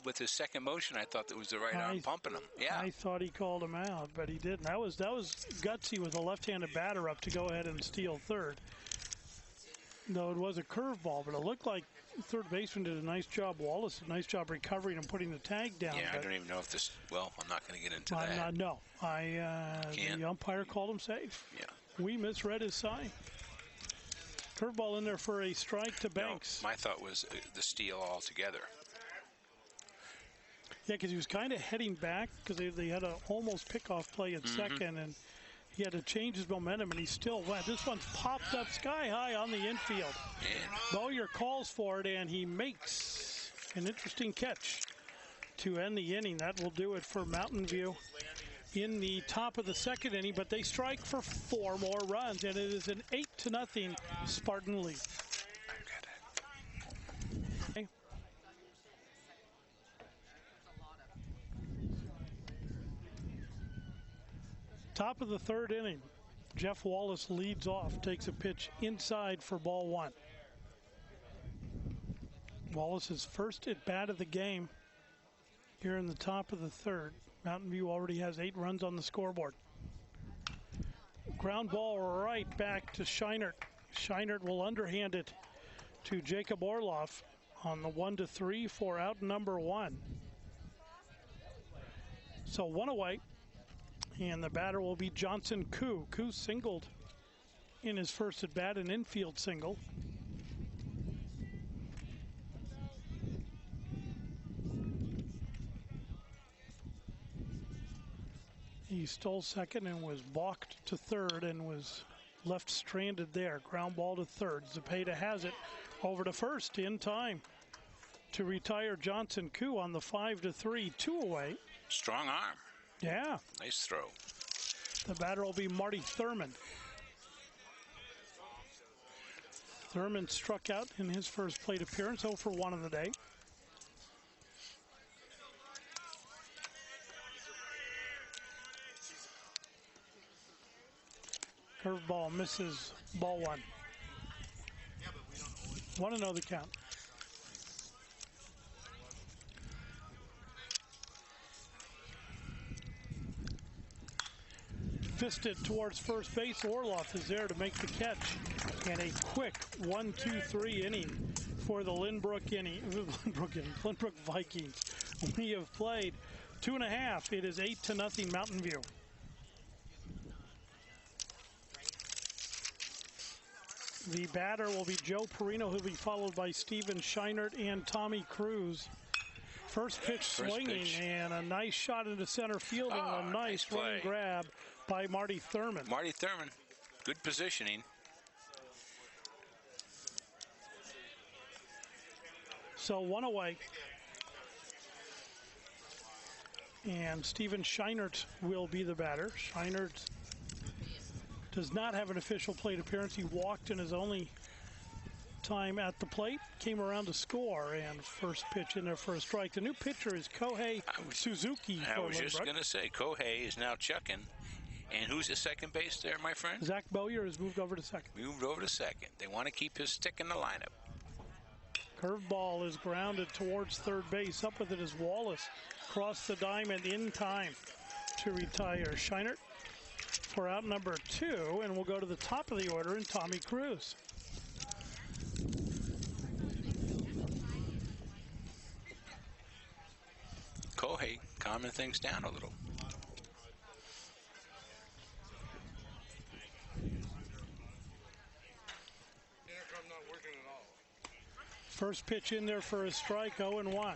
with his second motion, I thought that was the right arm pumping him. Yeah. I thought he called him out, but he didn't. That was gutsy with a left-handed batter up to go ahead and steal third. Though it was a curveball, but it looked like third baseman did a nice job. Wallace did a nice job recovering and putting the tag down. Yeah, I don't even know if this. Well, I'm not going to get into that. No, the umpire called him safe. Yeah. We misread his sign. Curveball in there for a strike to Banks. No, my thought was the steal altogether. Yeah, because he was kind of heading back because they had an almost pickoff play at second, and he had to change his momentum, and he still went. This one's popped up sky high on the infield. Bowyer calls for it, and he makes an interesting catch to end the inning. That will do it for Mountain View in the top of the second inning, but they strike for 4 more runs, and it is an 8-0 Spartan lead. Okay. Top of the third inning. Jeff Wallace leads off, takes a pitch inside for ball one. Wallace's first at bat of the game here in the top of the third. Mountain View already has 8 runs on the scoreboard. Ground ball right back to Scheinert. Scheinert will underhand it to Jacob Orloff on the 1-3 for out number 1. So 1 away, and the batter will be Johnson Koo. Koo singled in his first at bat, an infield single. He stole second and was balked to third and was left stranded there. Ground ball to third. Zepeda has it over to first in time to retire Johnson Koo on the 5-3, 2 away. Strong arm. Yeah. Nice throw. The batter will be Marty Thurman. Thurman struck out in his first plate appearance, 0 for 1 on the day. Curveball misses, ball 1. 1-0 the count. Fisted towards first base. Orloff is there to make the catch. And a quick 1-2-3 inning for the Lynbrook Vikings. We have played 2.5. It is 8-0 Mountain View. The batter will be Joe Perino, who'll be followed by Steven Scheinert and Tommy Cruz. First pitch swinging, and a nice shot into center field, and a nice running grab by Marty Thurman. Marty Thurman, good positioning. So 1 away. And Steven Scheinert will be the batter. Scheinert does not have an official plate appearance. He walked in his only time at the plate, came around to score, and first pitch in there for a strike. The new pitcher is Kohei Suzuki. I was just going to say, Kohei is now chucking. And who's at second base there, my friend? Zach Bowyer has moved over to second. Moved over to second. They want to keep his stick in the lineup. Curveball is grounded towards third base. Up with it is Wallace. Across the diamond in time to retire Scheinert for out number 2, and we'll go to the top of the order in Tommy Cruz. Kohei calming things down a little. First pitch in there for a strike, 0-1.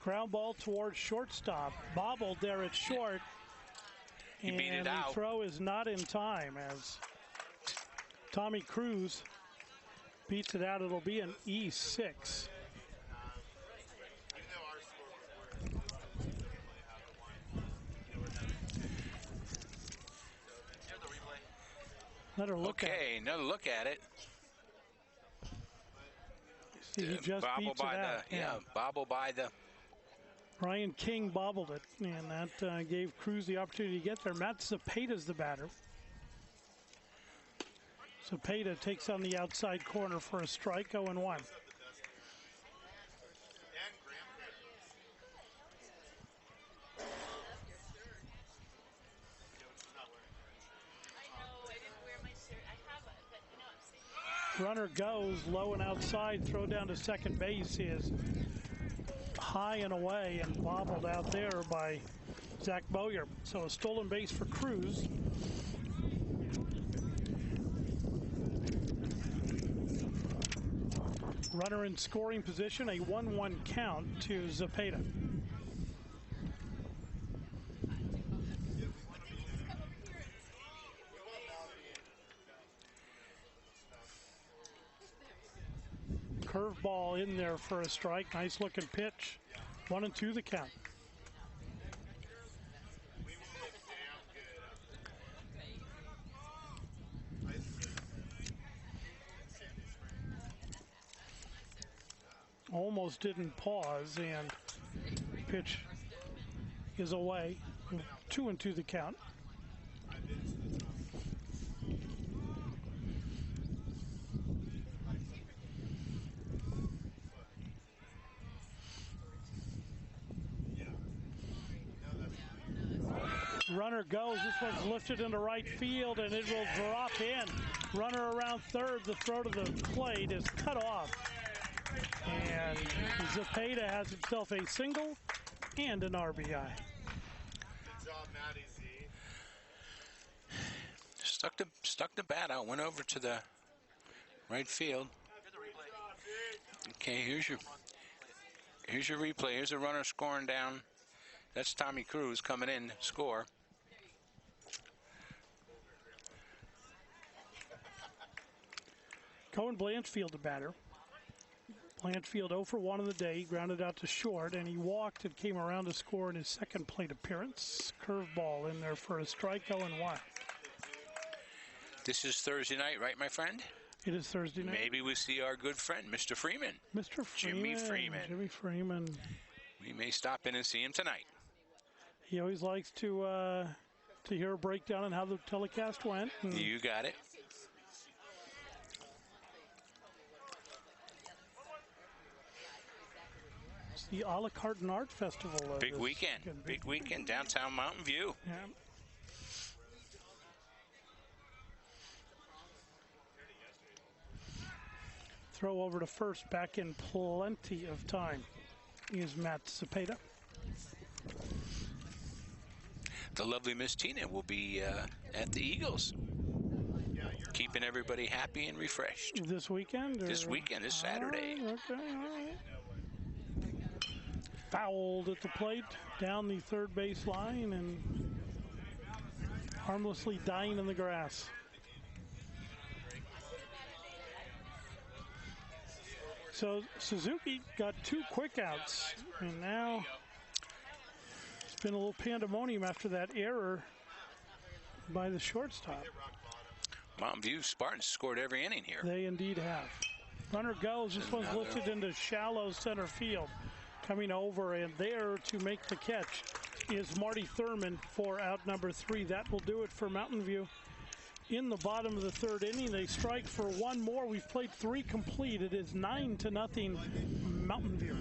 Ground ball towards shortstop. Bobbled there at short. He beat it and out. The throw is not in time as Tommy Cruz beats it out. It'll be an E6. Another look at it. Another look at it. See, he just beats it out. Bobble by the... Brian King bobbled it, and that gave Cruz the opportunity to get there. Matt Zepeda's the batter. Zepeda takes on the outside corner for a strike, 0-1. Runner goes low and outside. Throw down to second base is high and away and bobbled out there by Zach Bowyer. So a stolen base for Cruz. Runner in scoring position, a 1-1 count to Zepeda. Curveball in there for a strike. Nice looking pitch. 1-2 the count. almost didn't pause, and pitch is away. 2-2 the count. Runner goes. This one's lifted into right field, and it will drop in. Runner around third. The throw to the plate is cut off. And Zepeda has himself a single and an RBI. Good job, Matty Z. Stuck the bat out. Went over to the right field. Okay, here's your replay. Here's a runner scoring down. That's Tommy Cruz coming in to score. Cohen Blanchfield, the batter. Blanchfield 0 for 1 of the day. He grounded out to short, and he walked and came around to score in his second plate appearance. Curveball in there for a strike, 0-1. This is Thursday night, right, my friend? It is Thursday night. Maybe we see our good friend, Mr. Freeman. Mr. Freeman. Jimmy Freeman. Jimmy Freeman. We may stop in and see him tonight. He always likes to hear a breakdown on how the telecast went. You got it. It's the A La Carte and Art Festival. Big weekend, downtown Mountain View. Yeah. Throw over to first, back in plenty of time is Matt Zepeda. The lovely Miss Tina will be at the Eagles, keeping everybody happy and refreshed. This weekend? This weekend, this Saturday. All right. Fouled at the plate, down the third base line, and harmlessly dying in the grass. So Suzuki got 2 quick outs, and now it's been a little pandemonium after that error by the shortstop. Mountain View Spartans scored every inning here. They indeed have. Runner goes. This one's lifted into shallow center field. Coming over and there to make the catch is Marty Thurman for out number 3. That will do it for Mountain View. In the bottom of the third inning, they strike for 1 more. We've played 3 complete. It is 9-0 Mountain View.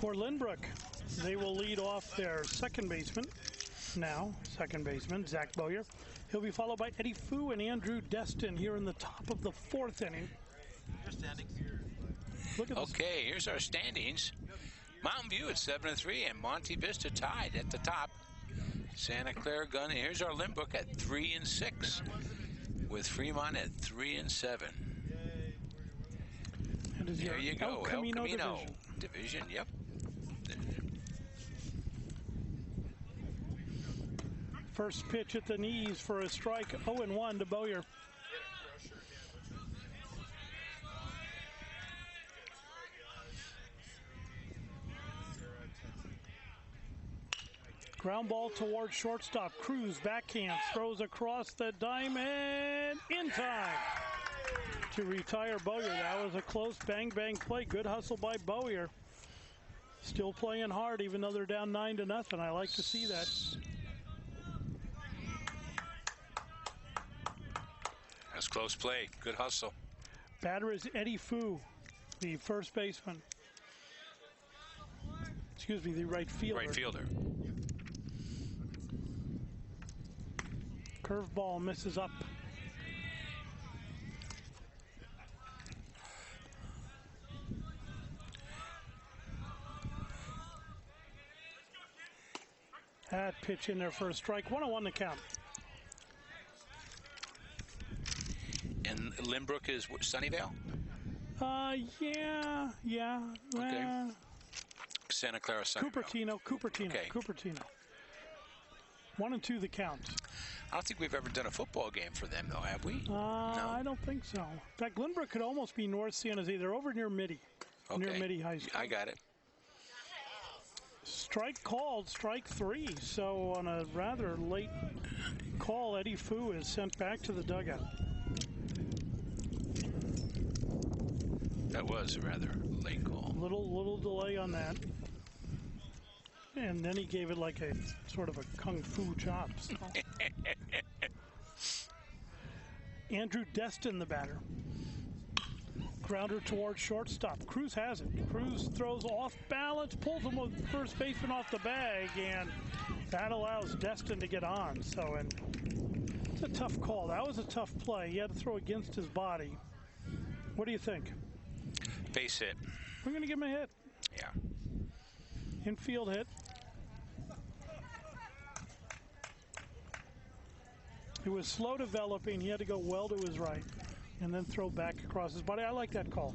For Lynbrook, they will lead off their second baseman, Zach Bowyer. He'll be followed by Eddie Fu and Andrew Destin here in the top of the 4th inning. Look at this. Okay, here's our standings. Mountain View at 7-3 and Monte Vista tied at the top. Santa Clara Gun. Here's our Lynbrook at 3-6 with Fremont at 3-7. There you go. El Camino division. Yep. First pitch at the knees for a strike, 0-1 to Bowyer. Ground ball towards shortstop. Cruz backhand throws across the diamond in time to retire Bowyer. That was a close bang play. Good hustle by Bowyer. Still playing hard even though they're down 9-0. I like to see that. That's close play. Good hustle. Batter is Eddie Fu, the first baseman. Excuse me, the right fielder. Right fielder. Curveball misses up. That pitch in there for a strike. 1-1 the count. And Lynbrook is Sunnyvale? Yeah. Okay. Santa Clara, Sunnyvale. Cupertino. Okay. Cupertino. 1-2 the count. I don't think we've ever done a football game for them, though, have we? No. I don't think so. In fact, Lynbrook could almost be North San Jose. They're over near Mitty. Okay. Near Mitty High School. I got it. Strike called, strike 3. So on a rather late call, Eddie Fu is sent back to the dugout. That was a rather late call. Little delay on that. And then he gave it like a sort of a kung fu chop. So. Andrew Destin, the batter. Grounder towards shortstop. Cruz has it. Cruz throws off balance, pulls him with first baseman off the bag, and that allows Destin to get on. So, and it's a tough call. That was a tough play. He had to throw against his body. What do you think? Base hit. We're going to give him a hit. Yeah. Infield hit. It was slow developing. He had to go well to his right and then throw back across his body. I like that call.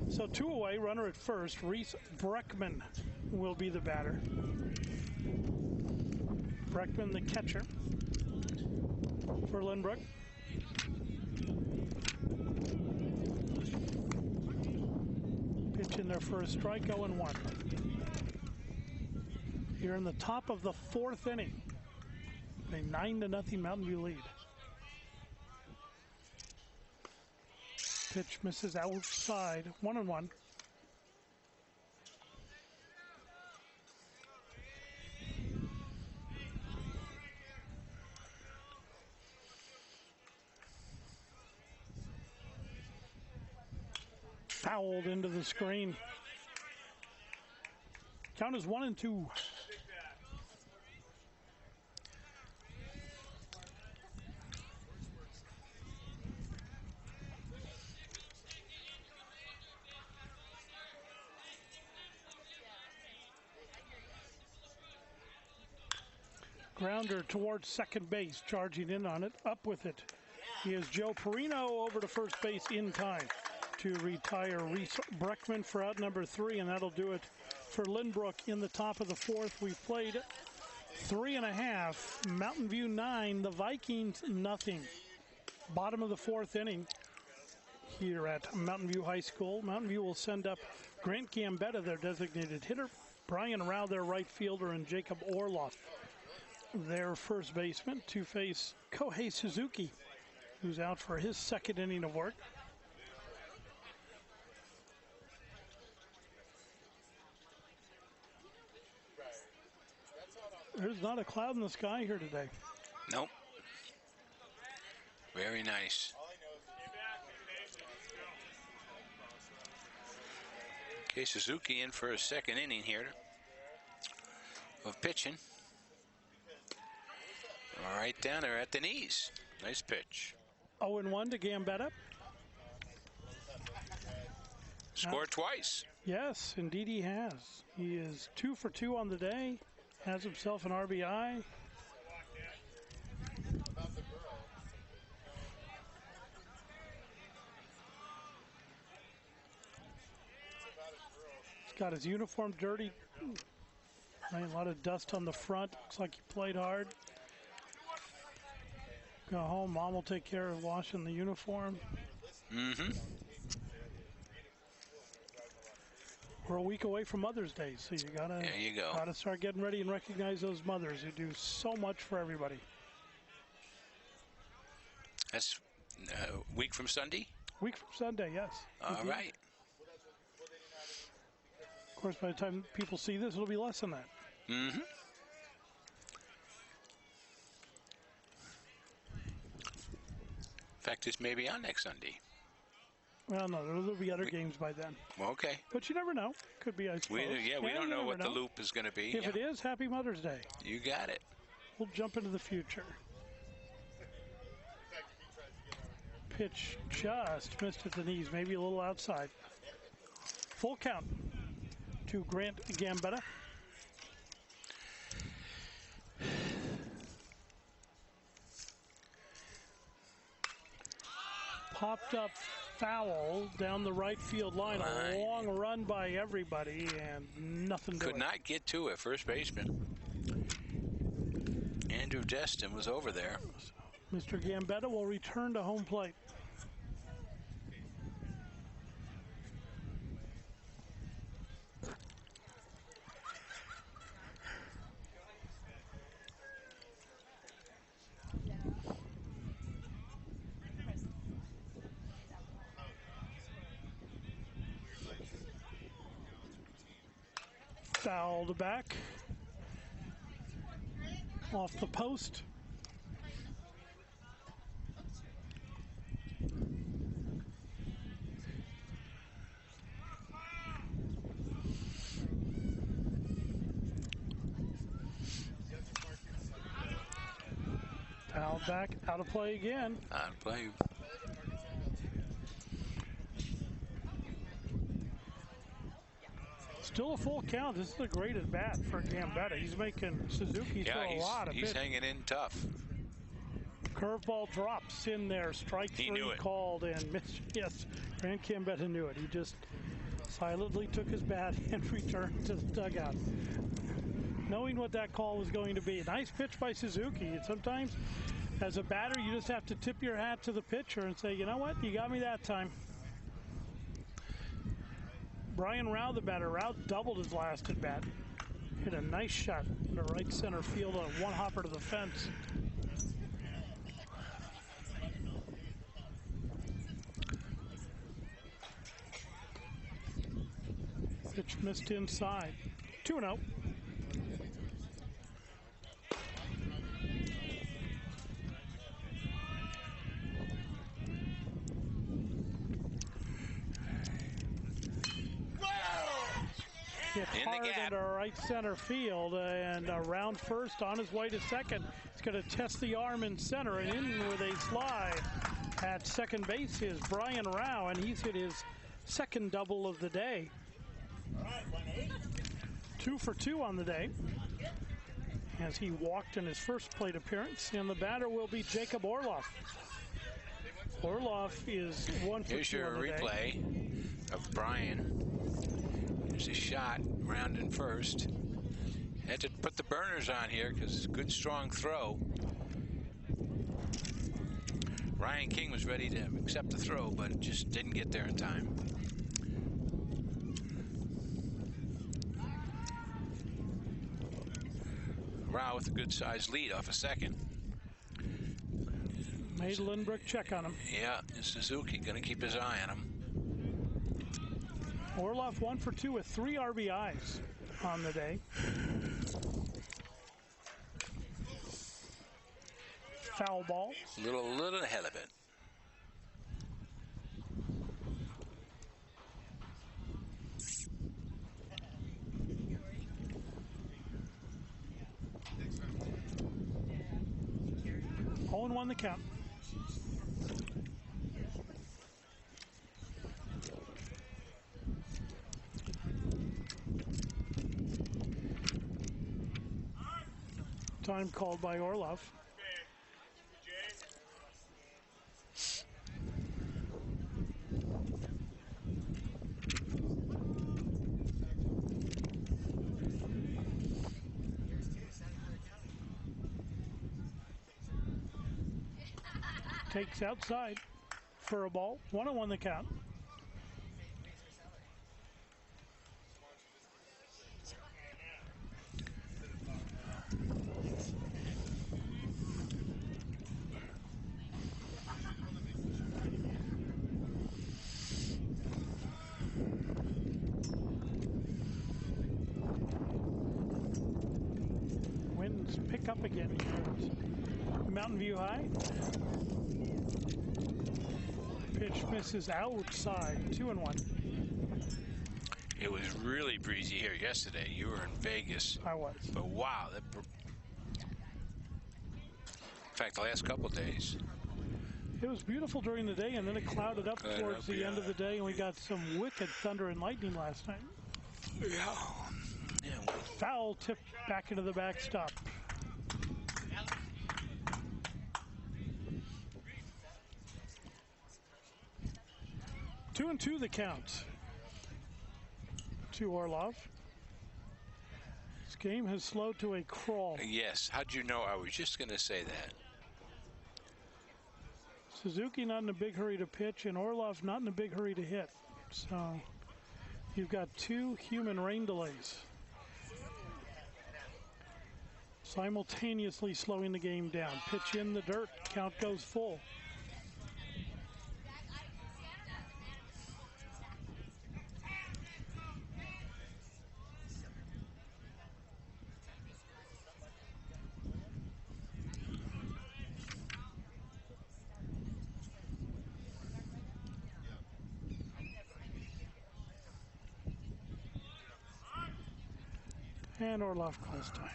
So 2 away, runner at first. Reese Breckman will be the batter. Breckman, the catcher for Lynbrook. Pitch in there for a strike, 0-1. Here in the top of the 4th inning. A 9-0 Mountain View lead. Pitch misses outside, 1-1. Fouled into the screen. Count is 1-2. Grounder towards second base, charging in on it, up with it. He is Joe Perino over to first base in time to retire Reese Breckman for out number 3, and that'll do it for Lynbrook in the top of the 4th. We played 3.5, Mountain View 9, the Vikings nothing. Bottom of the 4th inning here at Mountain View High School. Mountain View will send up Grant Gambetta, their designated hitter, Brian Rao, their right fielder, and Jacob Orloff, their first baseman, to face Kohei Suzuki, who's out for his 2nd inning of work. There's not a cloud in the sky here today. Nope. Very nice. Okay, Suzuki in for a 2nd inning here of pitching. Right down there at the knees. Nice pitch. 0-1 to Gambetta. Scored twice. Yes, indeed he has. He is 2 for 2 on the day. Has himself an RBI. He's got his uniform dirty. A lot of dust on the front. Looks like he played hard. Go home. Mom will take care of washing the uniform. Mm-hmm. We're a week away from Mother's Day, so you gotta start getting ready and recognize those mothers who do so much for everybody. That's a week from Sunday? Week from Sunday, yes. All right. Of course, by the time people see this, it'll be less than that. Mm-hmm. In fact, this may be on next Sunday. Well, no, there'll be other games by then. Okay. But you never know. Could be, I suppose. We don't know what the loop is going to be. If it is, happy Mother's Day. You got it. We'll jump into the future. Pitch just missed at the knees, maybe a little outside. Full count to Grant Gambetta. Popped up foul down the right field line. A long run by everybody and nothing to it. Could not get to it. First baseman Andrew Destin was over there. Mr. Gambetta will return to home plate. Fouled back. Off the post. Fouled back, out of play again. Out of play. Still a full count. This is a great at bat for Gambetta. He's making Suzuki throw a lot of he's pitch. hanging in tough. Curveball drops in there. Strike He three knew it. called and missed. Yes, Grant Gambetta knew it. He just silently took his bat and returned to the dugout, knowing what that call was going to be. Nice pitch by Suzuki. And sometimes, as a batter, you just have to tip your hat to the pitcher and say, you know what, you got me that time. Brian Rao, the batter. Rao doubled his last at bat. Hit a nice shot into right center field on a one-hopper to the fence. Pitch missed inside. 2-0. Hit hard into right center field and around first on his way to second. He's going to test the arm in center and in with a slide. At second base is Brian Rao, and he's hit his second double of the day. 2 for 2 on the day as he walked in his first plate appearance, and the batter will be Jacob Orloff. Orloff is 1 for 2 Here's your on the replay day. of Brian. Here's a shot round in first. Had to put the burners on here because it's a good strong throw. Ryan King was ready to accept the throw, but it just didn't get there in time. Rao with a good sized lead off a second. Made Lynbrook check on him. Yeah, Suzuki going to keep his eye on him. Orloff 1 for 2 with 3 RBIs on the day. Foul ball. Little ahead of it. And 1 the count. Time called by Orloff. Takes outside for a ball. 1-1 the count. Winds pick up again here at Mountain View High. Pitch misses outside. 2-1. It was really breezy here yesterday. You were in Vegas. I was. But wow, in fact, the last couple days. It was beautiful during the day, and then it clouded up towards the end of the day, and we got some wicked thunder and lightning last night. Yeah. Foul tip back into the backstop. Two and 2 the count to Orloff. This game has slowed to a crawl. Yes. How'd you know? I was just going to say that. Suzuki not in a big hurry to pitch, and Orloff not in a big hurry to hit. So you've got 2 human rain delays simultaneously slowing the game down. Pitch in the dirt. Count goes full. And Orloff calls time.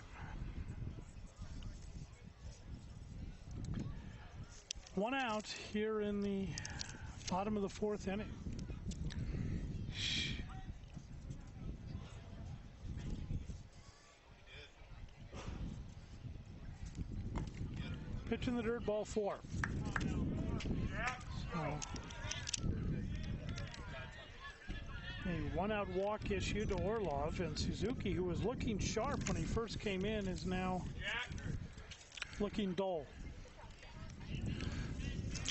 1 out here in the bottom of the 4th inning. Pitch in the dirt, ball 4. A 1-out walk issued to Orlov, and Suzuki, who was looking sharp when he first came in, is now looking dull.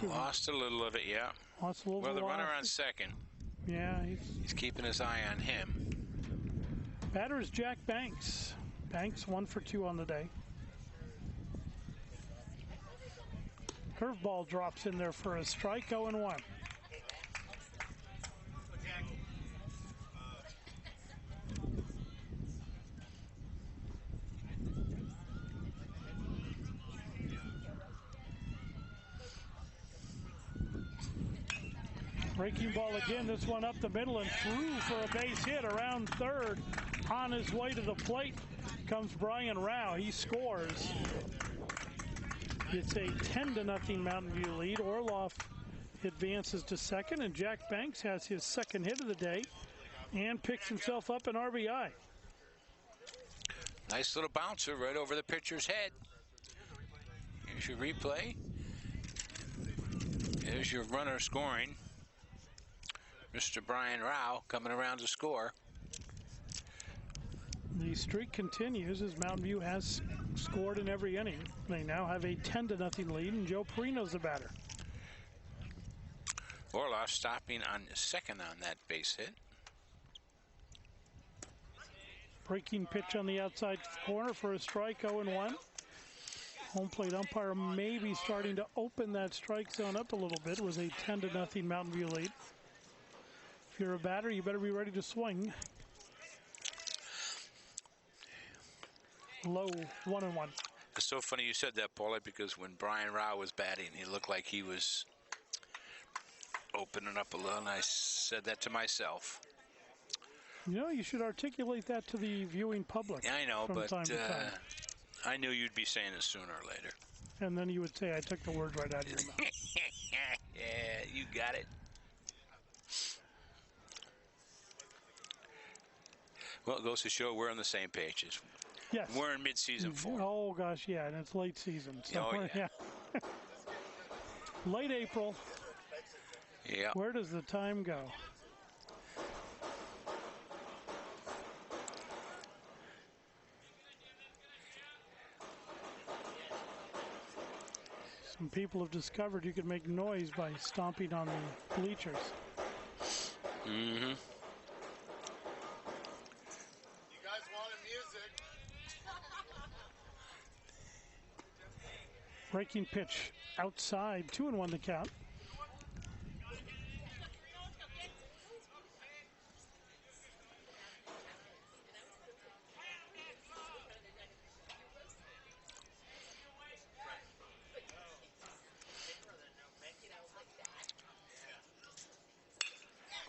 Lost a little of it, yeah. Lost a little well, the velocity. runner on second. Yeah, he's keeping his eye on him. Batter is Jack Banks. Banks 1 for 2 on the day. Curveball drops in there for a strike, 0-1. Breaking ball again, this one up the middle and through for a base hit around third. On his way to the plate comes Brian Rao. He scores. It's a 10-0 Mountain View lead. Orloff advances to second, and Jack Banks has his second hit of the day and picks himself up an RBI. Nice little bouncer right over the pitcher's head. Here's your replay. There's your runner scoring. Mr. Brian Rao coming around to score. The streak continues as Mountain View has scored in every inning. They now have a 10-0 lead, and Joe Perino's the batter. Orloff stopping on second on that base hit. Breaking pitch on the outside corner for a strike, 0-1. Home plate umpire maybe starting to open that strike zone up a little bit with a 10-0 Mountain View lead. If you're a batter, you better be ready to swing. Low, 1-1. It's so funny you said that, Paula, because when Brian Rao was batting, he looked like he was opening up a little, and I said that to myself. You know, you should articulate that to the viewing public. Yeah, I know, from but time to time. I knew you'd be saying it sooner or later. And then you would say, I took the words right out of your mouth. Yeah, you got it. Well, it goes to show we're on the same pages. Yes. We're in mid-season form. Oh, gosh, yeah, and it's late season. So oh, yeah. Late April. Yeah. Where does the time go? Some people have discovered you can make noise by stomping on the bleachers. Mm-hmm. Breaking pitch outside, 2-1 the count.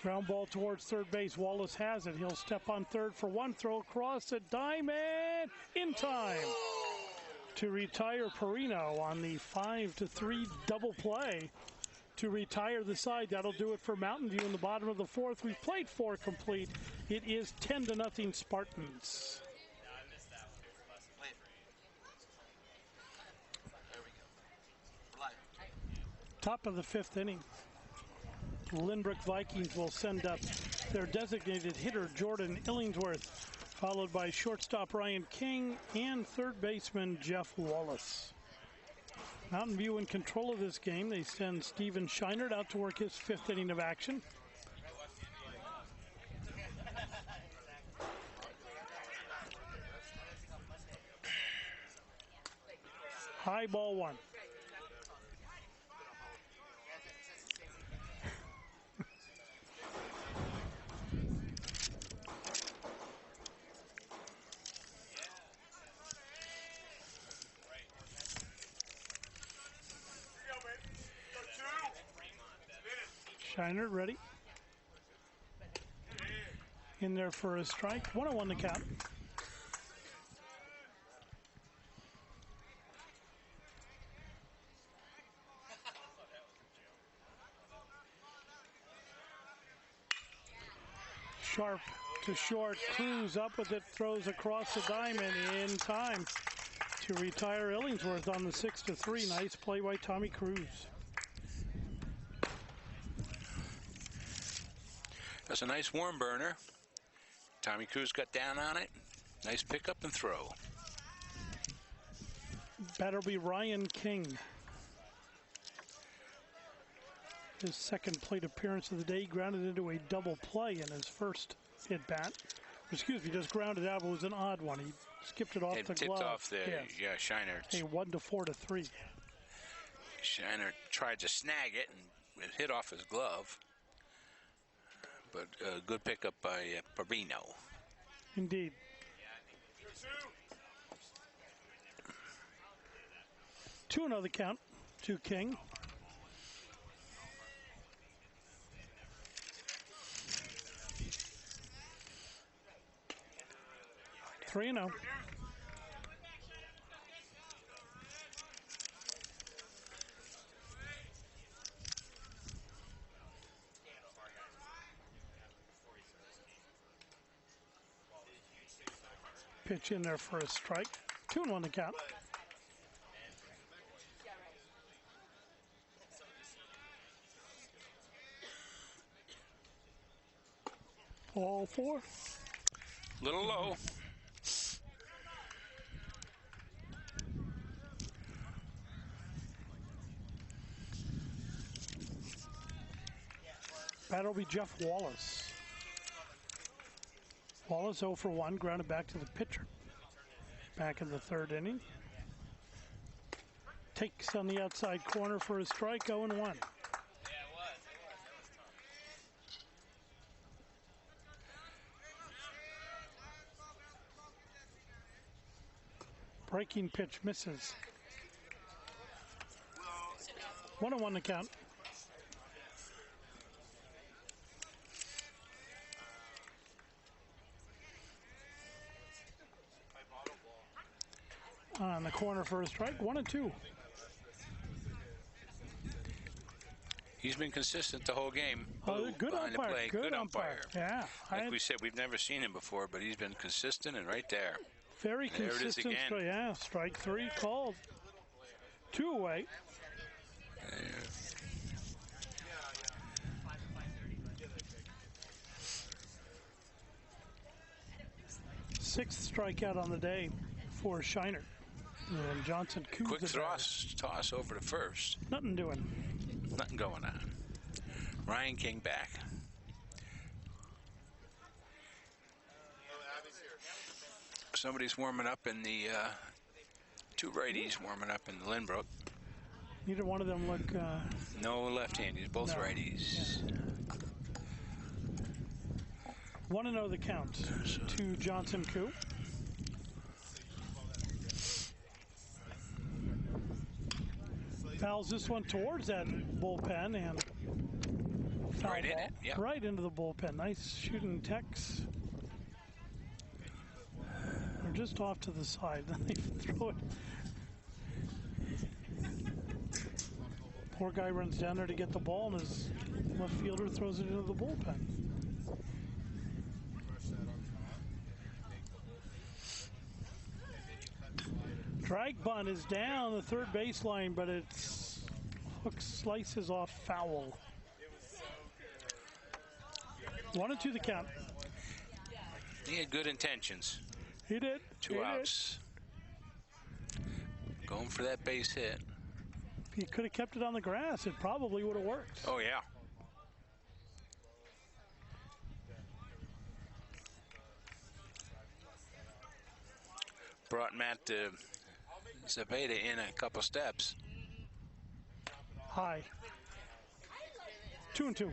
Ground ball towards third base. Wallace has it. He'll step on third for one. Throw across a diamond in time to retire Perino on the 5-3 double play to retire the side. That'll do it for Mountain View in the bottom of the 4th. We've played 4 complete. It is 10-0 Spartans. Top of the 5th inning. Lynbrook Vikings will send up their designated hitter, Jordan Illingsworth, followed by shortstop Ryan King and third baseman Jeff Wallace. Mountain View in control of this game. They send Steven Scheinert out to work his 5th inning of action. High ball 1. Scheinert ready. In there for a strike. 1-1 the count. Sharp to short. Cruz up with it, throws across the diamond in time to retire Illingsworth on the 6-3. Nice play by Tommy Cruz. That's a nice warm burner. Tommy Cruz got down on it. Nice pick up and throw. That'll be Ryan King. His second plate appearance of the day, grounded into a double play in his first hit bat. Excuse me, just grounded out, but it was an odd one. He skipped it off the tipped glove. Off the, yeah, Shiner. A 1-4-3. Shiner tried to snag it and it hit off his glove. But good pickup by Parino. Indeed. 2-0 the count to King. Three and 0. Pitch in there for a strike. 2-1 the count. All four. Little low. That'll be Jeff Wallace. Wallace 0 for 1, grounded back to the pitcher. Back in the third inning. Takes on the outside corner for a strike, 0-1. Breaking pitch misses. 1-1 the count. On the corner for a strike, 1-2. He's been consistent the whole game. Good behind umpire. the plate. Good umpire. Yeah. Like we said, we've never seen him before, but he's been consistent and right there. Very There it is consistent. again. Yeah, strike 3 called. 2 away. Sixth strikeout on the day for Shiner. And Johnson Coos. Quick toss over to first. Nothing doing. Nothing going on. Ryan King back. Somebody's warming up in the two righties warming up in the Lynbrook. Neither one of them look. No left-handers, both No. righties. Yeah. 1-0 the count to Johnson Koo. Fouls this one towards that bullpen and foul Right in ball. it, yeah. Right into the bullpen. Nice shooting Tex. They're just off to the side. Then they throw it. Poor guy runs down there to get the ball, and his left fielder throws it into the bullpen. Drag bunt is down the third baseline, but it's hook slices off foul. 1-2 the count. He had good intentions. He did. Two outs. Going for that base hit. If he could have kept it on the grass, it probably would have worked. Oh, yeah. Brought Matt Zapata in a couple steps. High. 2-2.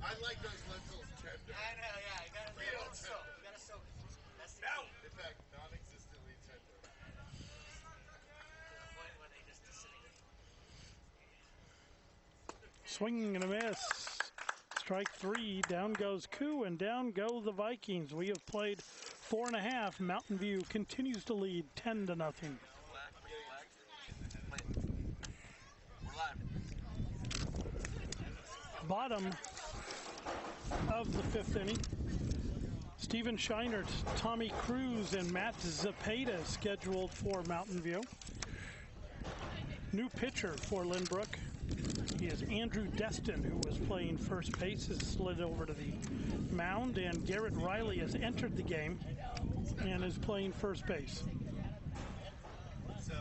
I like those lentils tender. I know, yeah. You gotta Real soak. You gotta soak. That's the No. In fact, non-existently tender. point when they just sitting. Swinging and a miss. Strike 3. Down goes Koo, and down go the Vikings. We have played 4.5. Mountain View continues to lead 10-0. We're live. Bottom of the 5th inning. Steven Scheinert, Tommy Cruz, and Matt Zapata scheduled for Mountain View. New pitcher for Lynbrook. He is Andrew Destin, who was playing first base, has slid over to the mound, and Garrett Riley has entered the game and is playing first base. So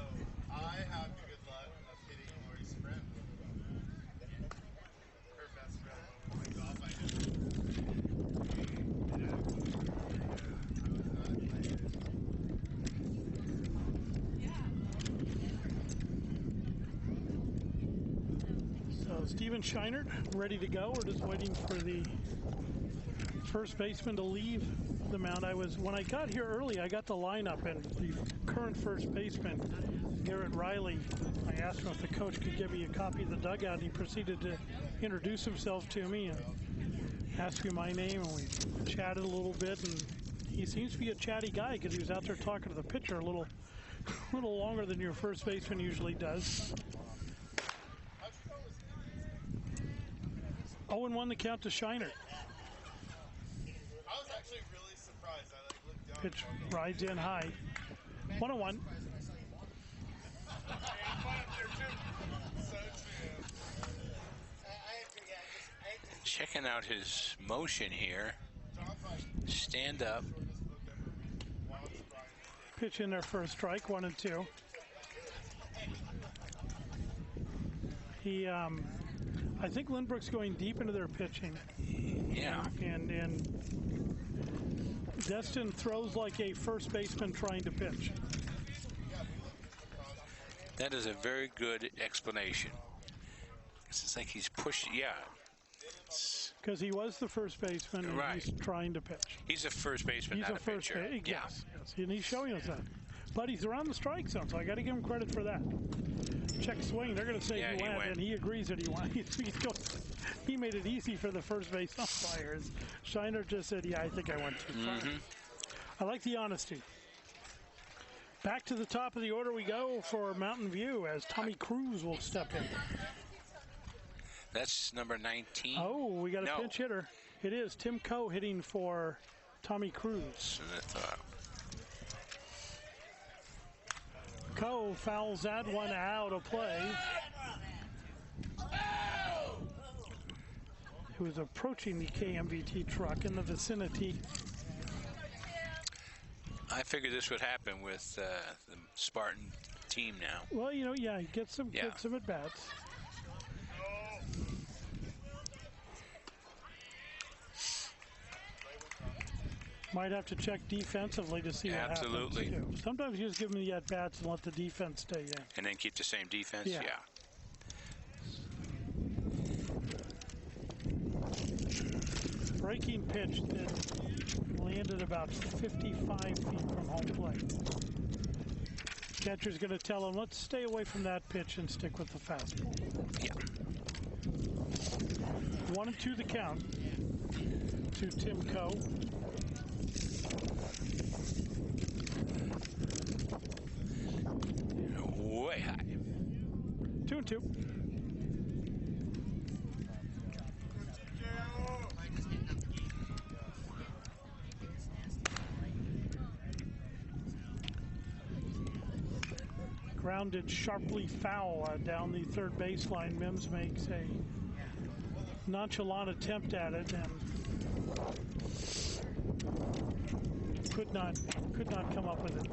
I have the good luck of hitting Lori's friend. Her best friend when we golf. I So Steven Scheinert ready to go. We're just waiting for the first baseman to leave the mound. When I got here early, I got the lineup, and the current first baseman, Garrett Riley, I asked him if the coach could give me a copy of the dugout, and he proceeded to introduce himself to me and ask me my name, and we chatted a little bit, and he seems to be a chatty guy because he was out there talking to the pitcher a little longer than your first baseman usually does. 0-1 the count to Scheinert. I was actually really surprised. I looked down. Pitch rides in high. 1-1. Checking out his motion here. Stand up. Pitch in there for a strike, 1-2. I think Lynbrook's going deep into their pitching. Yeah. And Destin throws like a first baseman trying to pitch. That is a very good explanation. It's like he's pushing, yeah. Because he was the first baseman, and Right. he's trying to pitch. He's a first baseman, He's not a a first pitcher. baseman. Yeah. Yes, and he's showing us that. But he's around the strike zone, so I got to give him credit for that. Check swing. They're going to say Yeah, he he went, went. and he agrees that he went. He made it easy for the first base umpires. Scheinert just said, "Yeah, I think I went too far." I like the honesty. Back to the top of the order we go for Mountain View as Tommy Cruz will step in. That's number 19. Oh, we got a No. pinch hitter. It is Tim Coe hitting for Tommy Cruz. And I thought, Coe fouls that one out of play. He was approaching the KMVT truck in the vicinity. I figured this would happen with the Spartan team now. Well, yeah, get some at bats. Might have to check defensively to see what Absolutely. happens, too. Sometimes you just give them the at-bats and let the defense stay in. And then keep the same defense? Yeah. Breaking pitch that landed about 55 feet from home plate. Catcher's going to tell him, let's stay away from that pitch and stick with the fastball. Yeah. 1-2 the count to Tim Coe. Way high. 2-2. Grounded sharply foul down the third baseline. Mims makes a nonchalant attempt at it and could not come up with it.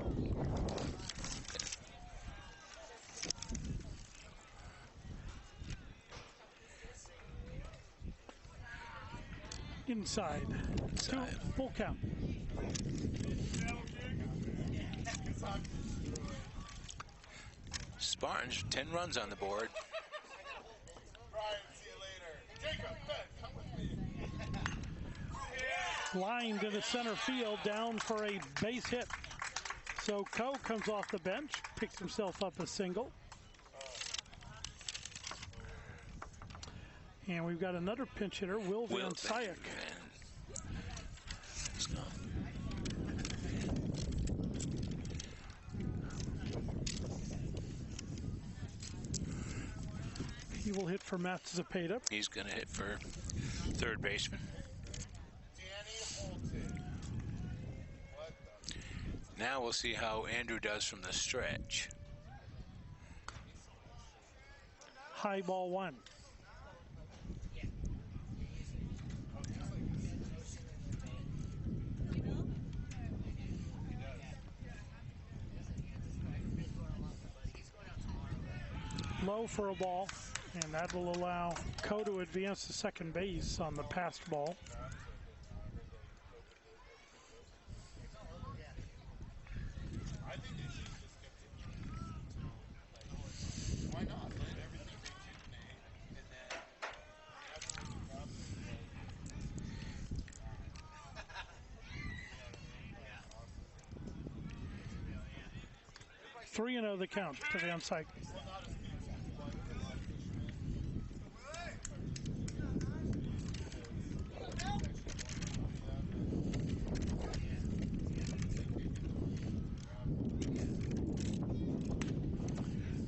Inside. Full count. Spartans, 10 runs on the board. Brian, see you later. Jacob, Ben, come with me. Line to the center field, down for a base hit. So Coe comes off the bench, picks himself up a single. And we've got another pinch hitter, Will Van Syek. He will hit for Matt Zapata. He's going to hit for third baseman. Now we'll see how Andrew does from the stretch. High ball 1. Low for a ball, and that will allow Ko to advance to second base on the passed ball. Why not? Let everything rejuvenate, and then after the crop is like, 3-0 the count to Van Syke.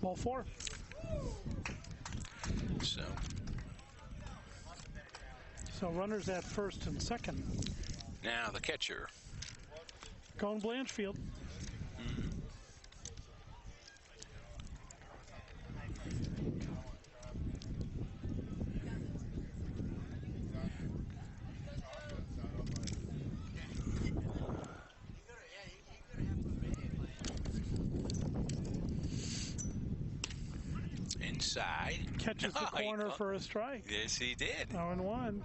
Ball 4. So runners at first and second. Now the catcher. Cone Blanchfield. Inside. Catches the corner for a strike. Yes, he did. 0-1.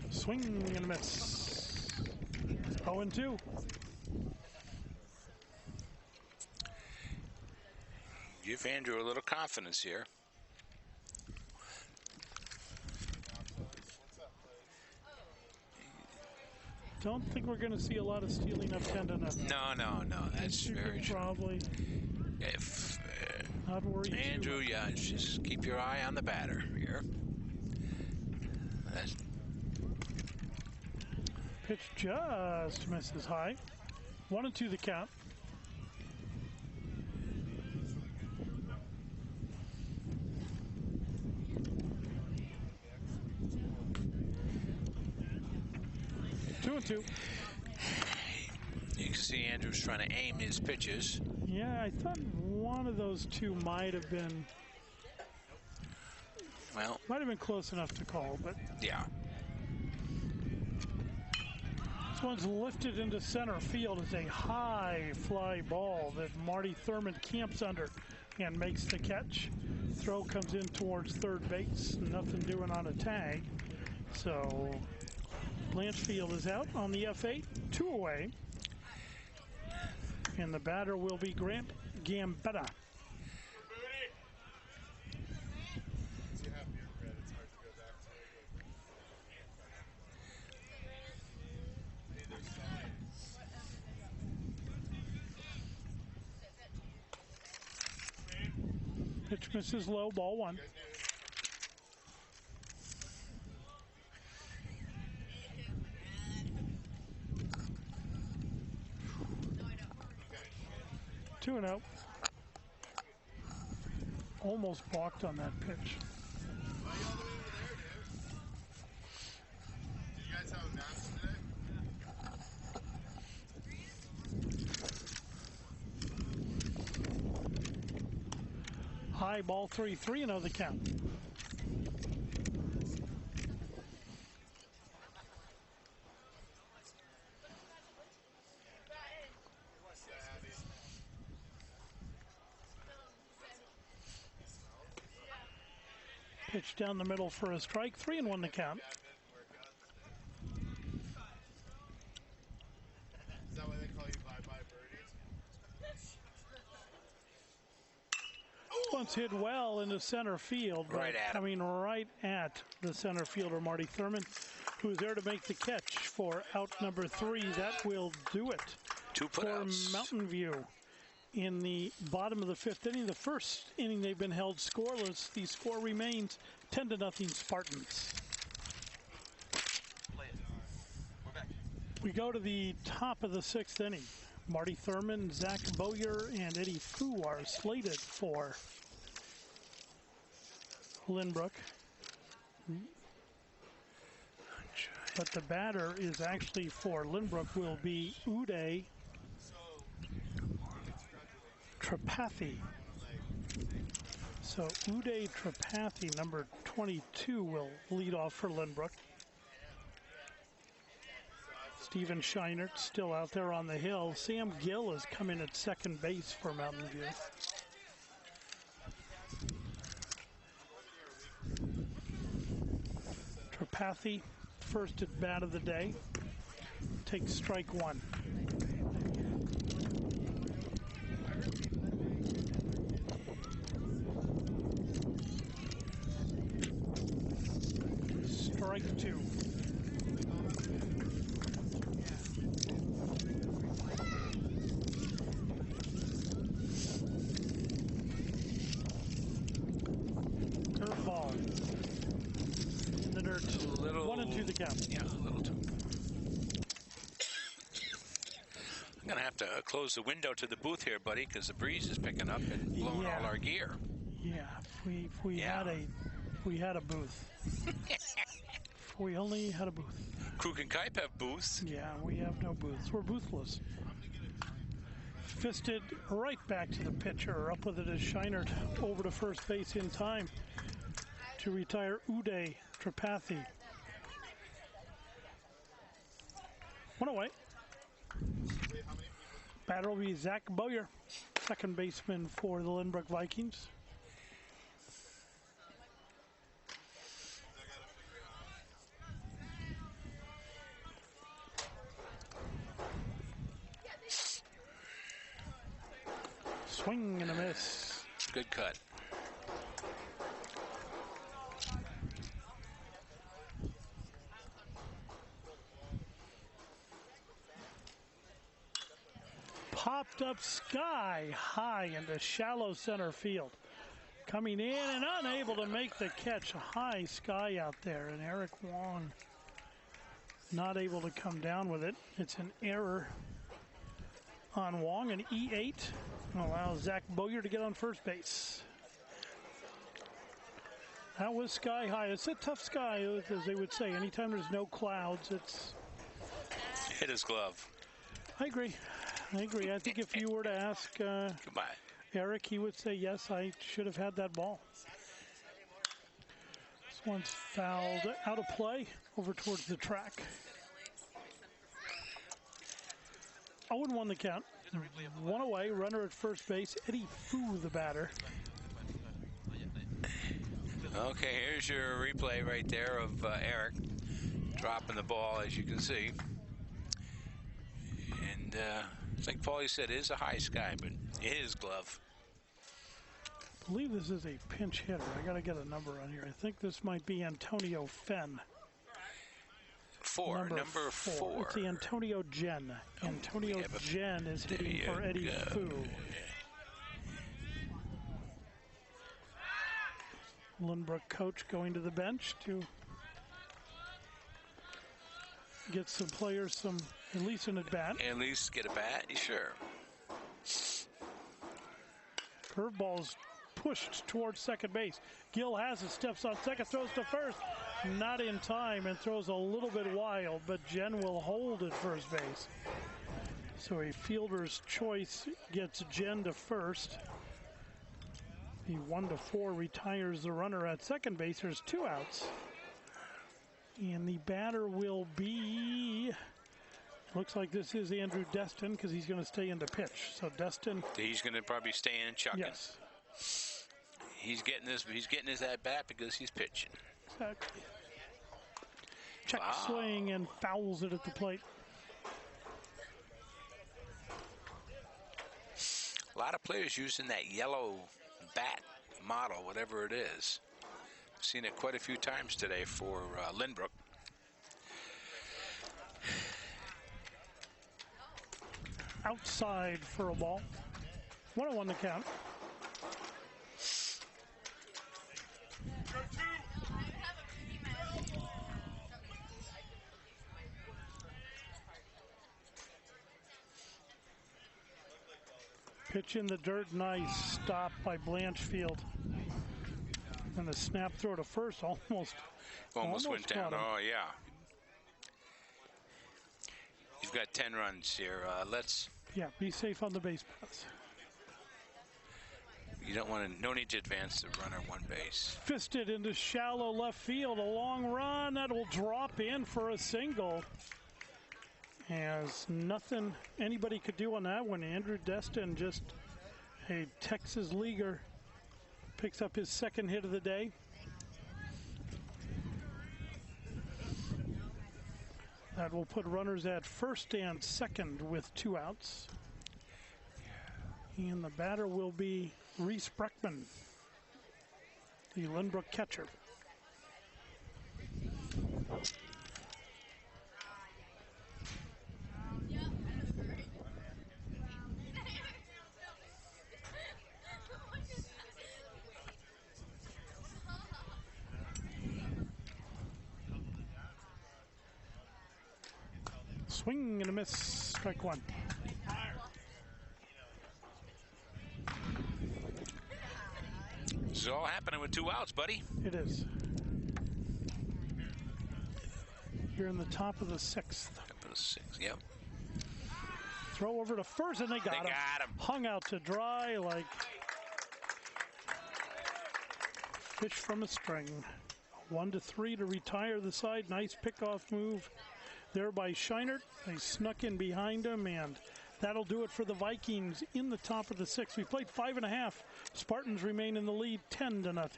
Swing and a miss. 0-2. Give Andrew a little confidence here. Don't think we're going to see a lot of stealing of tendon. No. That's very true. Probably. If Not worry. Andrew, yeah, just keep your eye on the batter here. That's Pitch just misses high. 1-2 the count. Two and two. You can see Andrew's trying to aim his pitches. Yeah, I thought one of those two might have been close enough to call, but yeah. This one's lifted into center field as a high fly ball that Marty Thurman camps under and makes the catch. Throw comes in towards third base. Nothing doing on a tag. So Blanchfield is out on the F8, 2 away. And the batter will be Grant Gambetta. Pitch misses low, ball 1. Two and out. Almost balked on that pitch. why you all the way over there, dude? Did you guys have a match today? High ball 3-3 and the count. Pitch down the middle for a strike. 3-1 the count. Is that why they call you bye-bye birdies? Once hit well into center field, but Right at him. coming right at the center fielder, Marty Thurman, who's there to make the catch for out number 3. That will do it 2 for putouts. Mountain View. In the bottom of the 5th inning, the first inning they've been held scoreless. The score remains 10-0 Spartans. We go to the top of the 6th inning. Marty Thurman, Zach Bowyer, and Eddie Fu are slated for Lynbrook. But the batter is actually for Lynbrook will be Uday Tripathi. So Uday Tripathi, number 22, will lead off for Lynbrook. Stephen Scheinert still out there on the hill. Sam Gill has come in at second base for Mountain View. Tripathi, first at bat of the day, takes strike one. Strike two. Curveball. In the dirt. 1-2 the count. Yeah, a little too. I'm going to have to close the window to the booth here, buddy, because the breeze is picking up and blowing all our gear. Yeah, if we had a booth. If we only had a booth. Krug and Kipe have booths. Yeah, we have no booths. We're boothless. Fisted right back to the pitcher. Up with it is Scheinert over to first base in time to retire Uday Tripathi. One away. Batter will be Zach Boyer, second baseman for the Lynbrook Vikings. Swing and a miss. Good cut. Popped up sky high into shallow center field. Coming in and unable to make the catch. High sky out there, and Eric Wong not able to come down with it. It's an error on Wong, an E8. Allows Zach Boyer to get on first base. That was sky high. It's a tough sky, as they would say. Anytime there's no clouds, it's... Hit his glove. I agree. I think if you were to ask Eric, he would say, yes, I should have had that ball. This one's fouled out of play over towards the track. 0-1 the count. One away, runner at first base. Eddie Fu, the batter. Okay, here's your replay right there of Eric dropping the ball, as you can see. And like Paulie said, it is a high sky, but it is glove. I believe this is a pinch hitter. I got to get a number on here. I think this might be Antonio Fenn. Number four. It's the Antonio Jen. Antonio Jen is hitting for Eddie Fu. Lynbrook coach going to the bench to get some players at least an at-bat. At least get a bat, sure. Curveball's pushed towards second base. Gill has it, steps on second, throws to first. Not in time and throws a little bit wild, but Jen will hold at first base. So a fielder's choice gets Jen to first. The 1-4 retires the runner at second base. There's two outs. And the batter will be, looks like this is Andrew Destin, because he's going to stay in the pitch. So Destin. He's going to probably stay in and chuck it. Yes. He's getting his at bat because he's pitching. Exactly. Check swing and fouls it at the plate. A lot of players using that yellow bat model, whatever it is. I've seen it quite a few times today for Lynbrook. Outside for a ball. 1-1 to count. Pitch in the dirt, nice stop by Blanchfield. And a snap throw to first Almost went down. caught him. Oh, yeah. You've got 10 runs here. Yeah, be safe on the base paths. You don't want to, no need to advance the runner one base. Fisted into shallow left field. A long run that will drop in for a single. As nothing anybody could do on that one. Andrew Destin, just a Texas leaguer, picks up his second hit of the day. That will put runners at first and second with 2 outs. And the batter will be Reese Breckman, the Lynbrook catcher. Swing and a miss, strike one. This is all happening with 2 outs, buddy. It is. Here in the top of the 6th. Top of the 6th, yep. Throw over to first, and they got him. Hung out to dry like fish from a string. 1-3 to retire the side. Nice pickoff move there by Scheinert. They snuck in behind him, and that'll do it for the Vikings in the top of the 6th. We played 5.5. Spartans remain in the lead 10-0.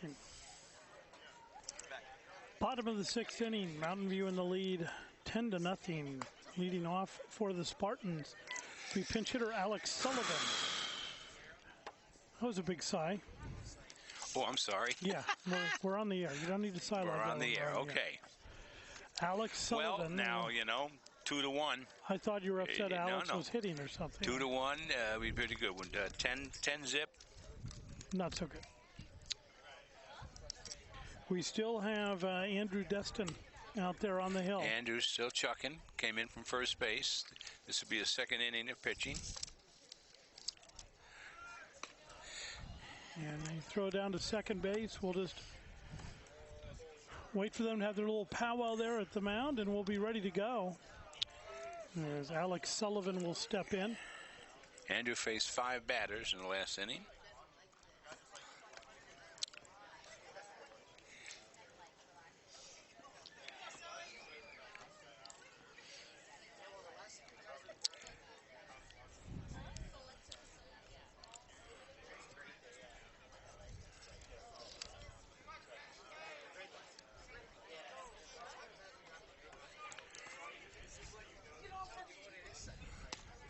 Bottom of the 6th inning, Mountain View in the lead 10-0. Leading off for the Spartans, the pinch hitter Alex Sullivan. That was a big sigh. Oh, I'm sorry. Yeah, we're on the air. You don't need to sigh like that. We're on the air, okay. Alex Sullivan. Well, now, 2-1. I thought you were upset Alex was hitting or something. 2-1, we'd be pretty good. 10 zip. Not so good. We still have Andrew Destin out there on the hill. Andrew's still chucking. Came in from first base. This will be a second inning of pitching. And they throw down to second base. We'll just wait for them to have their little powwow there at the mound, and we'll be ready to go. As Alex Sullivan will step in. Andrew faced 5 batters in the last inning.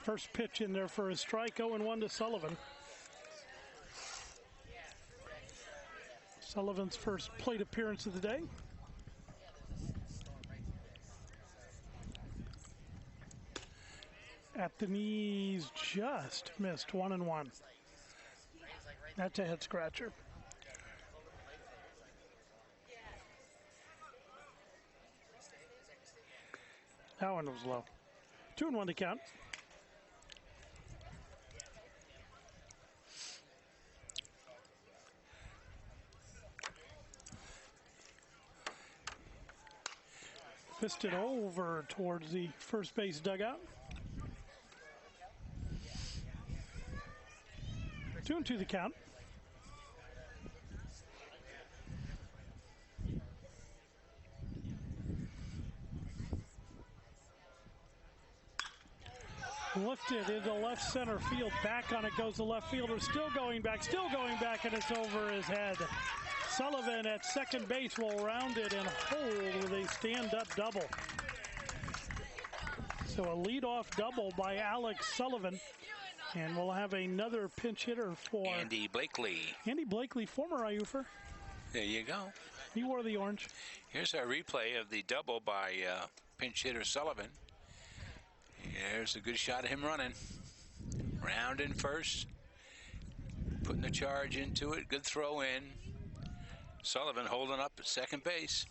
First pitch in there for a strike, 0-1 to Sullivan. Sullivan's first plate appearance of the day. At the knees, just missed, 1-1. That's a head scratcher. That one was low. 2-1 to count. Fisted over towards the first base dugout. 2-2 the count. Lifted into left center field. Back on it goes the left fielder. Still going back, and it's over his head. Sullivan at second base will round it and hold with a stand-up double. So a leadoff double by Alex Sullivan. And we'll have another pinch hitter for Andy Blakely. Andy Blakely, former IUFer. There you go. He wore the orange. Here's our replay of the double by pinch hitter Sullivan. Here's a good shot of him running. Rounding first. Putting the charge into it. Good throw in. Sullivan holding up at second base.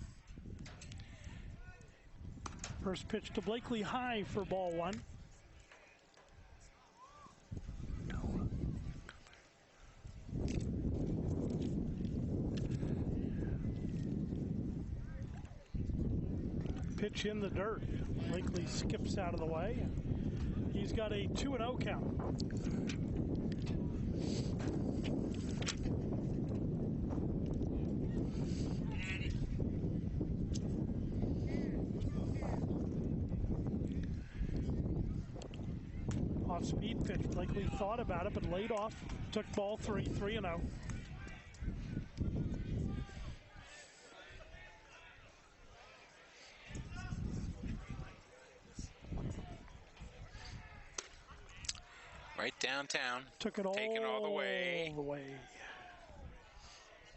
First pitch to Blakely, high for ball 1. Pitch in the dirt. Blakely skips out of the way. He's got a 2-0 count. Off-speed pitch. Blakely thought about it, but laid off. Took ball 3-0. Right downtown. Took it all, taken all the way.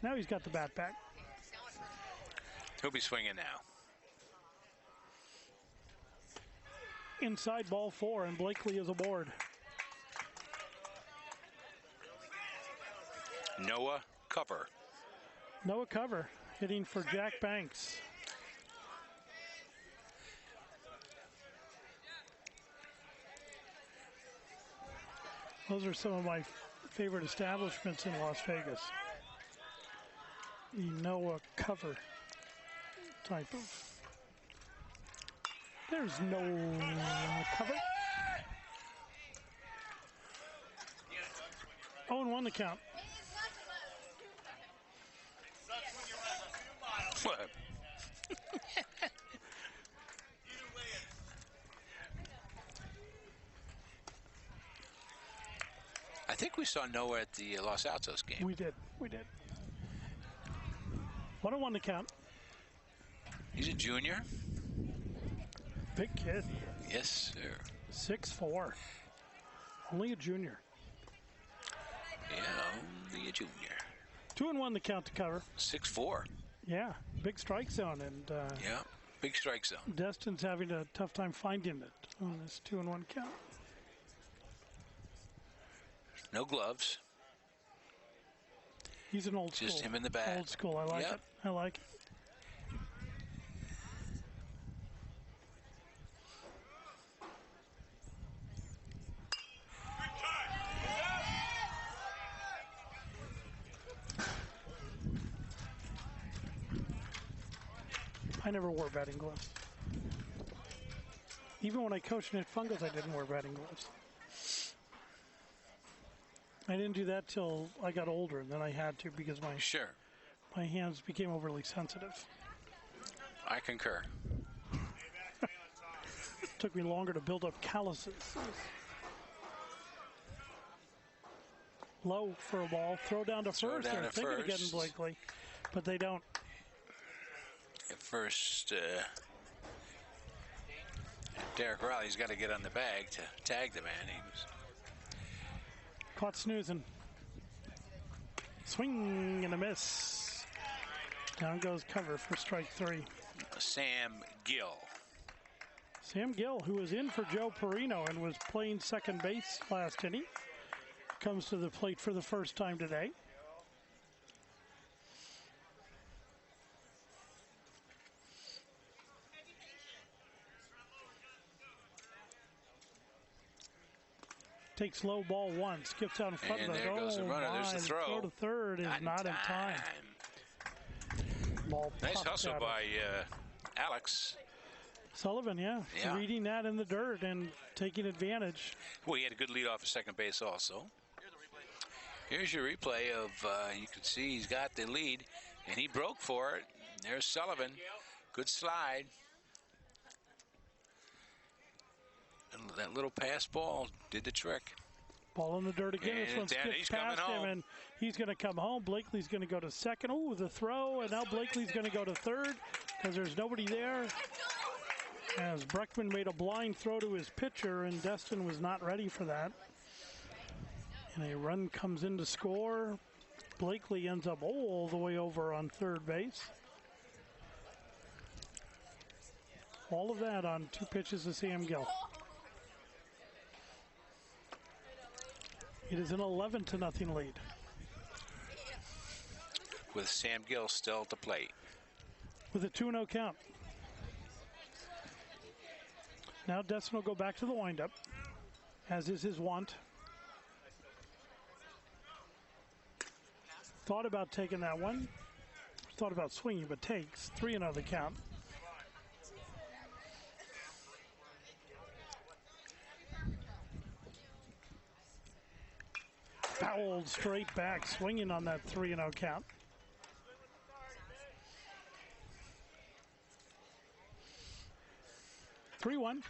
Now he's got the bat back. He'll be swinging now. Inside ball 4, and Blakely is aboard. Noah Cover. Noah Cover hitting for Jack Banks. Those are some of my favorite establishments in Las Vegas. The Noah Cover type of. There's no cover. 0-1 the count. What? I think we saw Noah at the Los Altos game. We did. 1-1 the count. He's a junior. Big kid. Yes, sir. 6'4". Only a junior. Yeah, only a junior. 2-1 the count to cover. 6'4". Yeah, big strike zone, and yeah, big strike zone. Destin's having a tough time finding it on this 2-1 count. No gloves. He's an old school. Just him in the bag. Old school. I like it. I like it. I never wore batting gloves. Even when I coached in Fungos, I didn't wear batting gloves. I didn't do that till I got older, and then I had to because my hands became overly sensitive. I concur. Took me longer to build up calluses. Low for a ball. Throw down to first. They're thinking of getting Blakely, but they don't. At first, Derek Riley's got to get on the bag to tag the man. He was caught snoozing. Swing and a miss. Down goes Cover for strike 3. Sam Gill. Sam Gill, who was in for Joe Perino and was playing second base last inning, comes to the plate for the first time today. Takes low ball 1, skips out in front of it. There goes the runner. There's the throw. Throw to third is not in time. Ball nice hustle by Alex Sullivan, yeah. Reading that in the dirt and taking advantage. Well, he had a good lead off at second base also. Here's your replay of, you can see he's got the lead, and he broke for it. There's Sullivan. Good slide. And that little pass ball did the trick. Ball in the dirt again. This one skips past him, and he's going to come home. Blakely's going to go to second. Ooh, the throw, and now Blakely's going to go to third because there's nobody there. As Breckman made a blind throw to his pitcher, and Destin was not ready for that. And a run comes in to score. Blakely ends up all the way over on third base. All of that on 2 pitches to Sam Gill. It is an 11-0 lead. With Sam Gill still at the plate. With a 2-0 count. Now Destin will go back to the windup, as is his wont. Thought about taking that one. Thought about swinging, but takes 3-0 count. fouled straight back, swinging on that 3-0 count. Three one.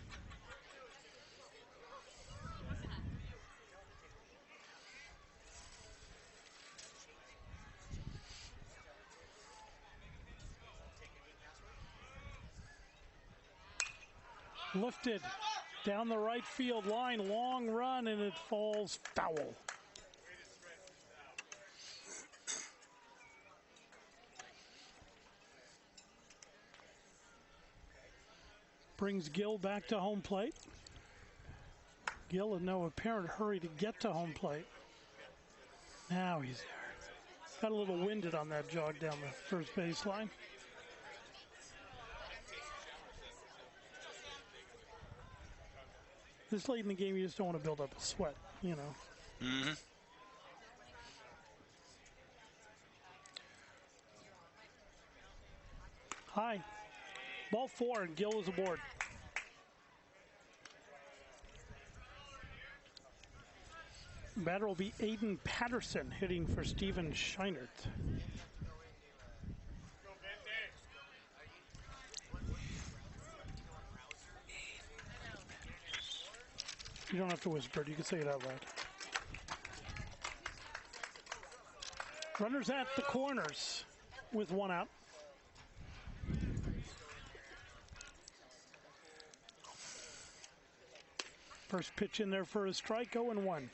Lifted down the right field line, long run, and it falls foul. Brings Gill back to home plate. Gill in no apparent hurry to get to home plate. Now he's there. Got a little winded on that jog down the first baseline. This late in the game, you just don't want to build up a sweat, you know. Mm-hmm. High. Ball 4, and Gill is aboard. Batter will be Aiden Patterson hitting for Steven Scheinert. You don't have to whisper it. You can say it out loud. Runners at the corners with one out. First pitch in there for a strike, 0-1.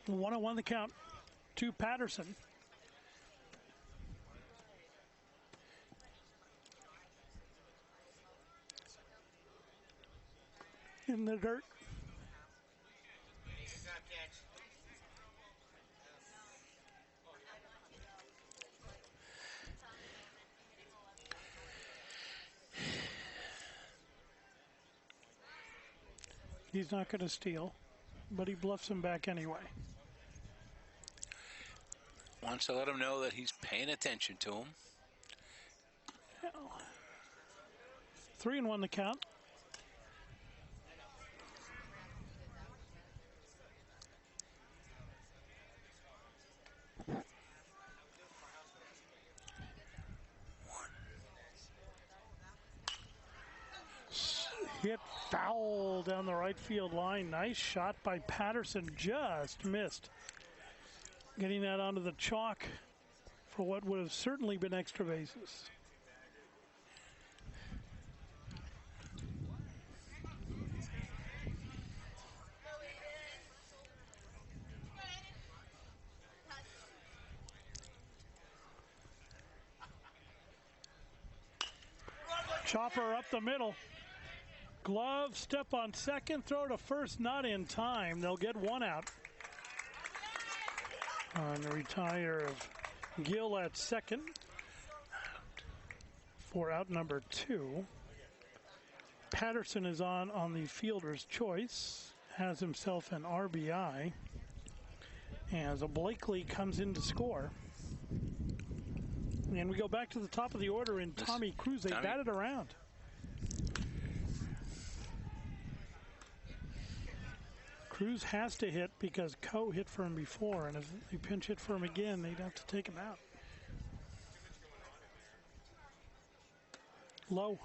One on one the count to Patterson. In the dirt. He's not going to steal, but he bluffs him back anyway. Wants to let him know that he's paying attention to him. 3-1 the count. Hit foul down the right field line. Nice shot by Patterson, just missed. Getting that onto the chalk for what would have certainly been extra bases. Chopper up the middle. Glove, step on second, throw to first, not in time. They'll get one out. On the retire of Gill at second for out number 2. Patterson is on the fielder's choice, has himself an RBI as a Blakely comes in to score. And we go back to the top of the order in Tommy Cruz. They batted around. Cruz has to hit because Coe hit for him before, and if they pinch hit for him again, they'd have to take him out. Low.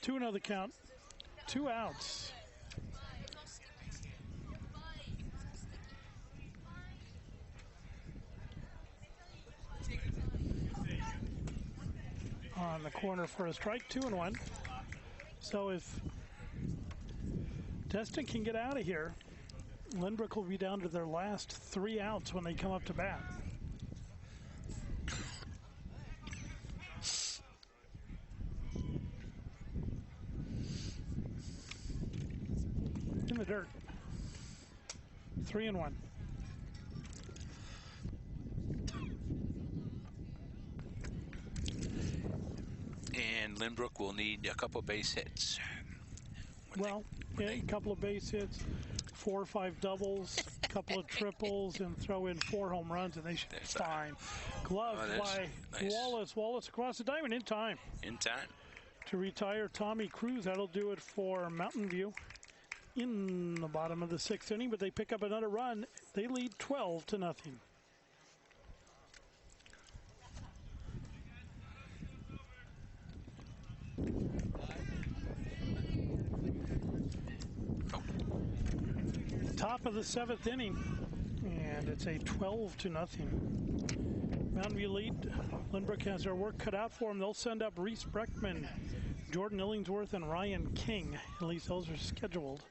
2-0 the count. 2 outs. On the corner for a strike, 2-1. So if Destin can get out of here, Lynbrook will be down to their last 3 outs when they come up to bat. In the dirt. 3-1. And Lynbrook will need a couple base hits. Well, a couple of base hits, 4 or 5 doubles, couple of triples and throw in 4 home runs, and they should be fine. Glove by nice. Wallace. Wallace across the diamond in time. In time. To retire Tommy Cruz. That'll do it for Mountain View in the bottom of the 6th inning, but they pick up another run. They lead 12-0. Top of the 7th inning, and it's a 12-0. Mountain View lead. Lynbrook has their work cut out for them. They'll send up Reese Breckman, Jordan Illingsworth, and Ryan King. At least those are scheduled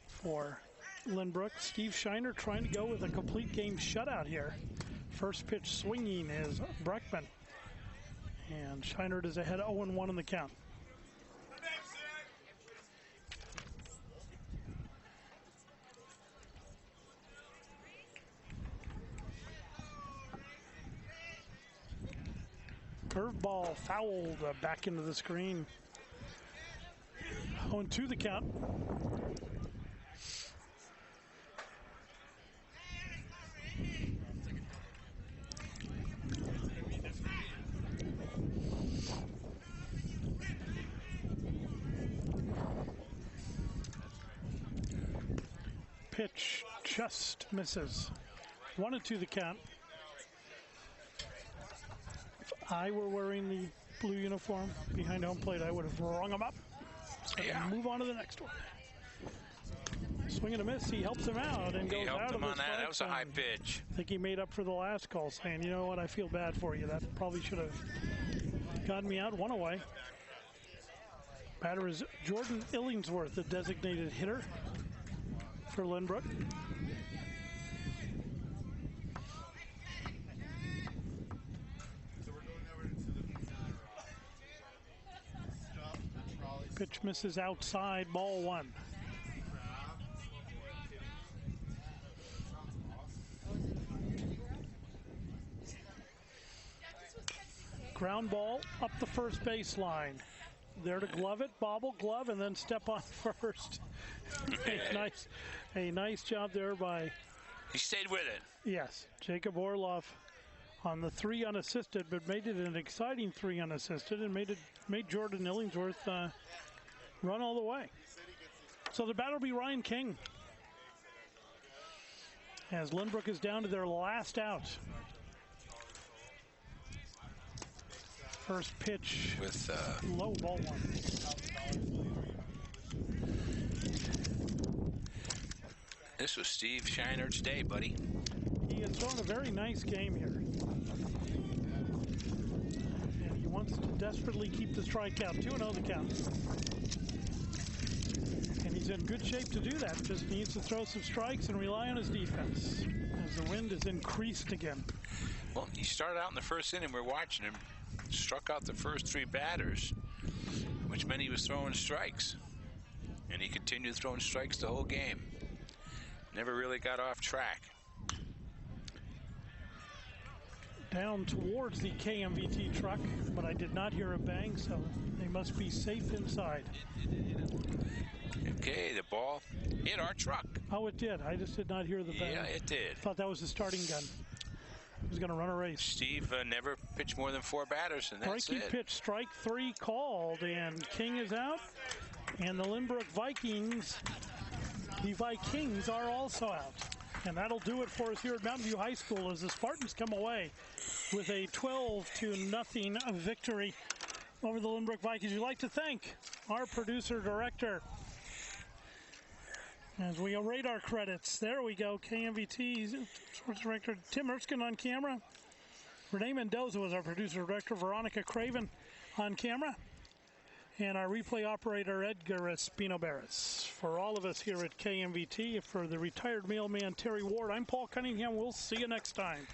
for Lynbrook. Steve Shiner trying to go with a complete game shutout here. First pitch swinging is Breckman, and Shiner is ahead 0-1 in the count. Curveball fouled back into the screen. 0-2 the count. Pitch just misses. 1-2 the count. I were wearing the blue uniform behind home plate, I would have rung him up. So move on to the next one. Swing and a miss. He helps him out and goes out of the strike zone. That was a high pitch. I think he made up for the last call, saying, you know what, I feel bad for you. That probably should have gotten me out. 1 away. Batter is Jordan Illingsworth, the designated hitter for Lynbrook. Pitch misses outside, ball 1. Ground ball up the first baseline. There to glove it, bobble, glove, and then step on first. a nice job there by... He stayed with it. Yes, Jacob Orloff on the 3 unassisted, but made it an exciting 3 unassisted and made Jordan Illingsworth run all the way. So the batter will be Ryan King, as Lynbrook is down to their last out. First pitch with low, ball 1. This was Steve Shiner's day, buddy. He has thrown a very nice game here. And he wants to desperately keep the strikeout. 2-0 the count. And he's in good shape to do that. Just needs to throw some strikes and rely on his defense as the wind is increased again. Well, he started out in the first inning. We're watching him. Struck out the first 3 batters, which meant he was throwing strikes. And he continued throwing strikes the whole game. Never really got off track. Down towards the KMVT truck, but I did not hear a bang, so they must be safe inside. Okay, the ball hit our truck. Oh, it did. I just did not hear the bang. Yeah, it did. Thought that was the starting gun. He was going to run a race. Steve never pitched more than 4 batters, and that's Strikey it. pitch, strike 3 called, and King is out. And the Lynbrook Vikings, are also out. And that'll do it for us here at Mountain View High School as the Spartans come away with a 12-0 victory over the Lynbrook Vikings. We'd like to thank our producer-director as we rate our credits. There we go. KMVT Sports Director Tim Erskine on camera. Renee Mendoza was our producer-director. Veronica Craven on camera. And our replay operator, Edgar Espino-Barris. For all of us here at KMVT, for the retired mailman, Terry Ward, I'm Paul Cunningham. We'll see you next time.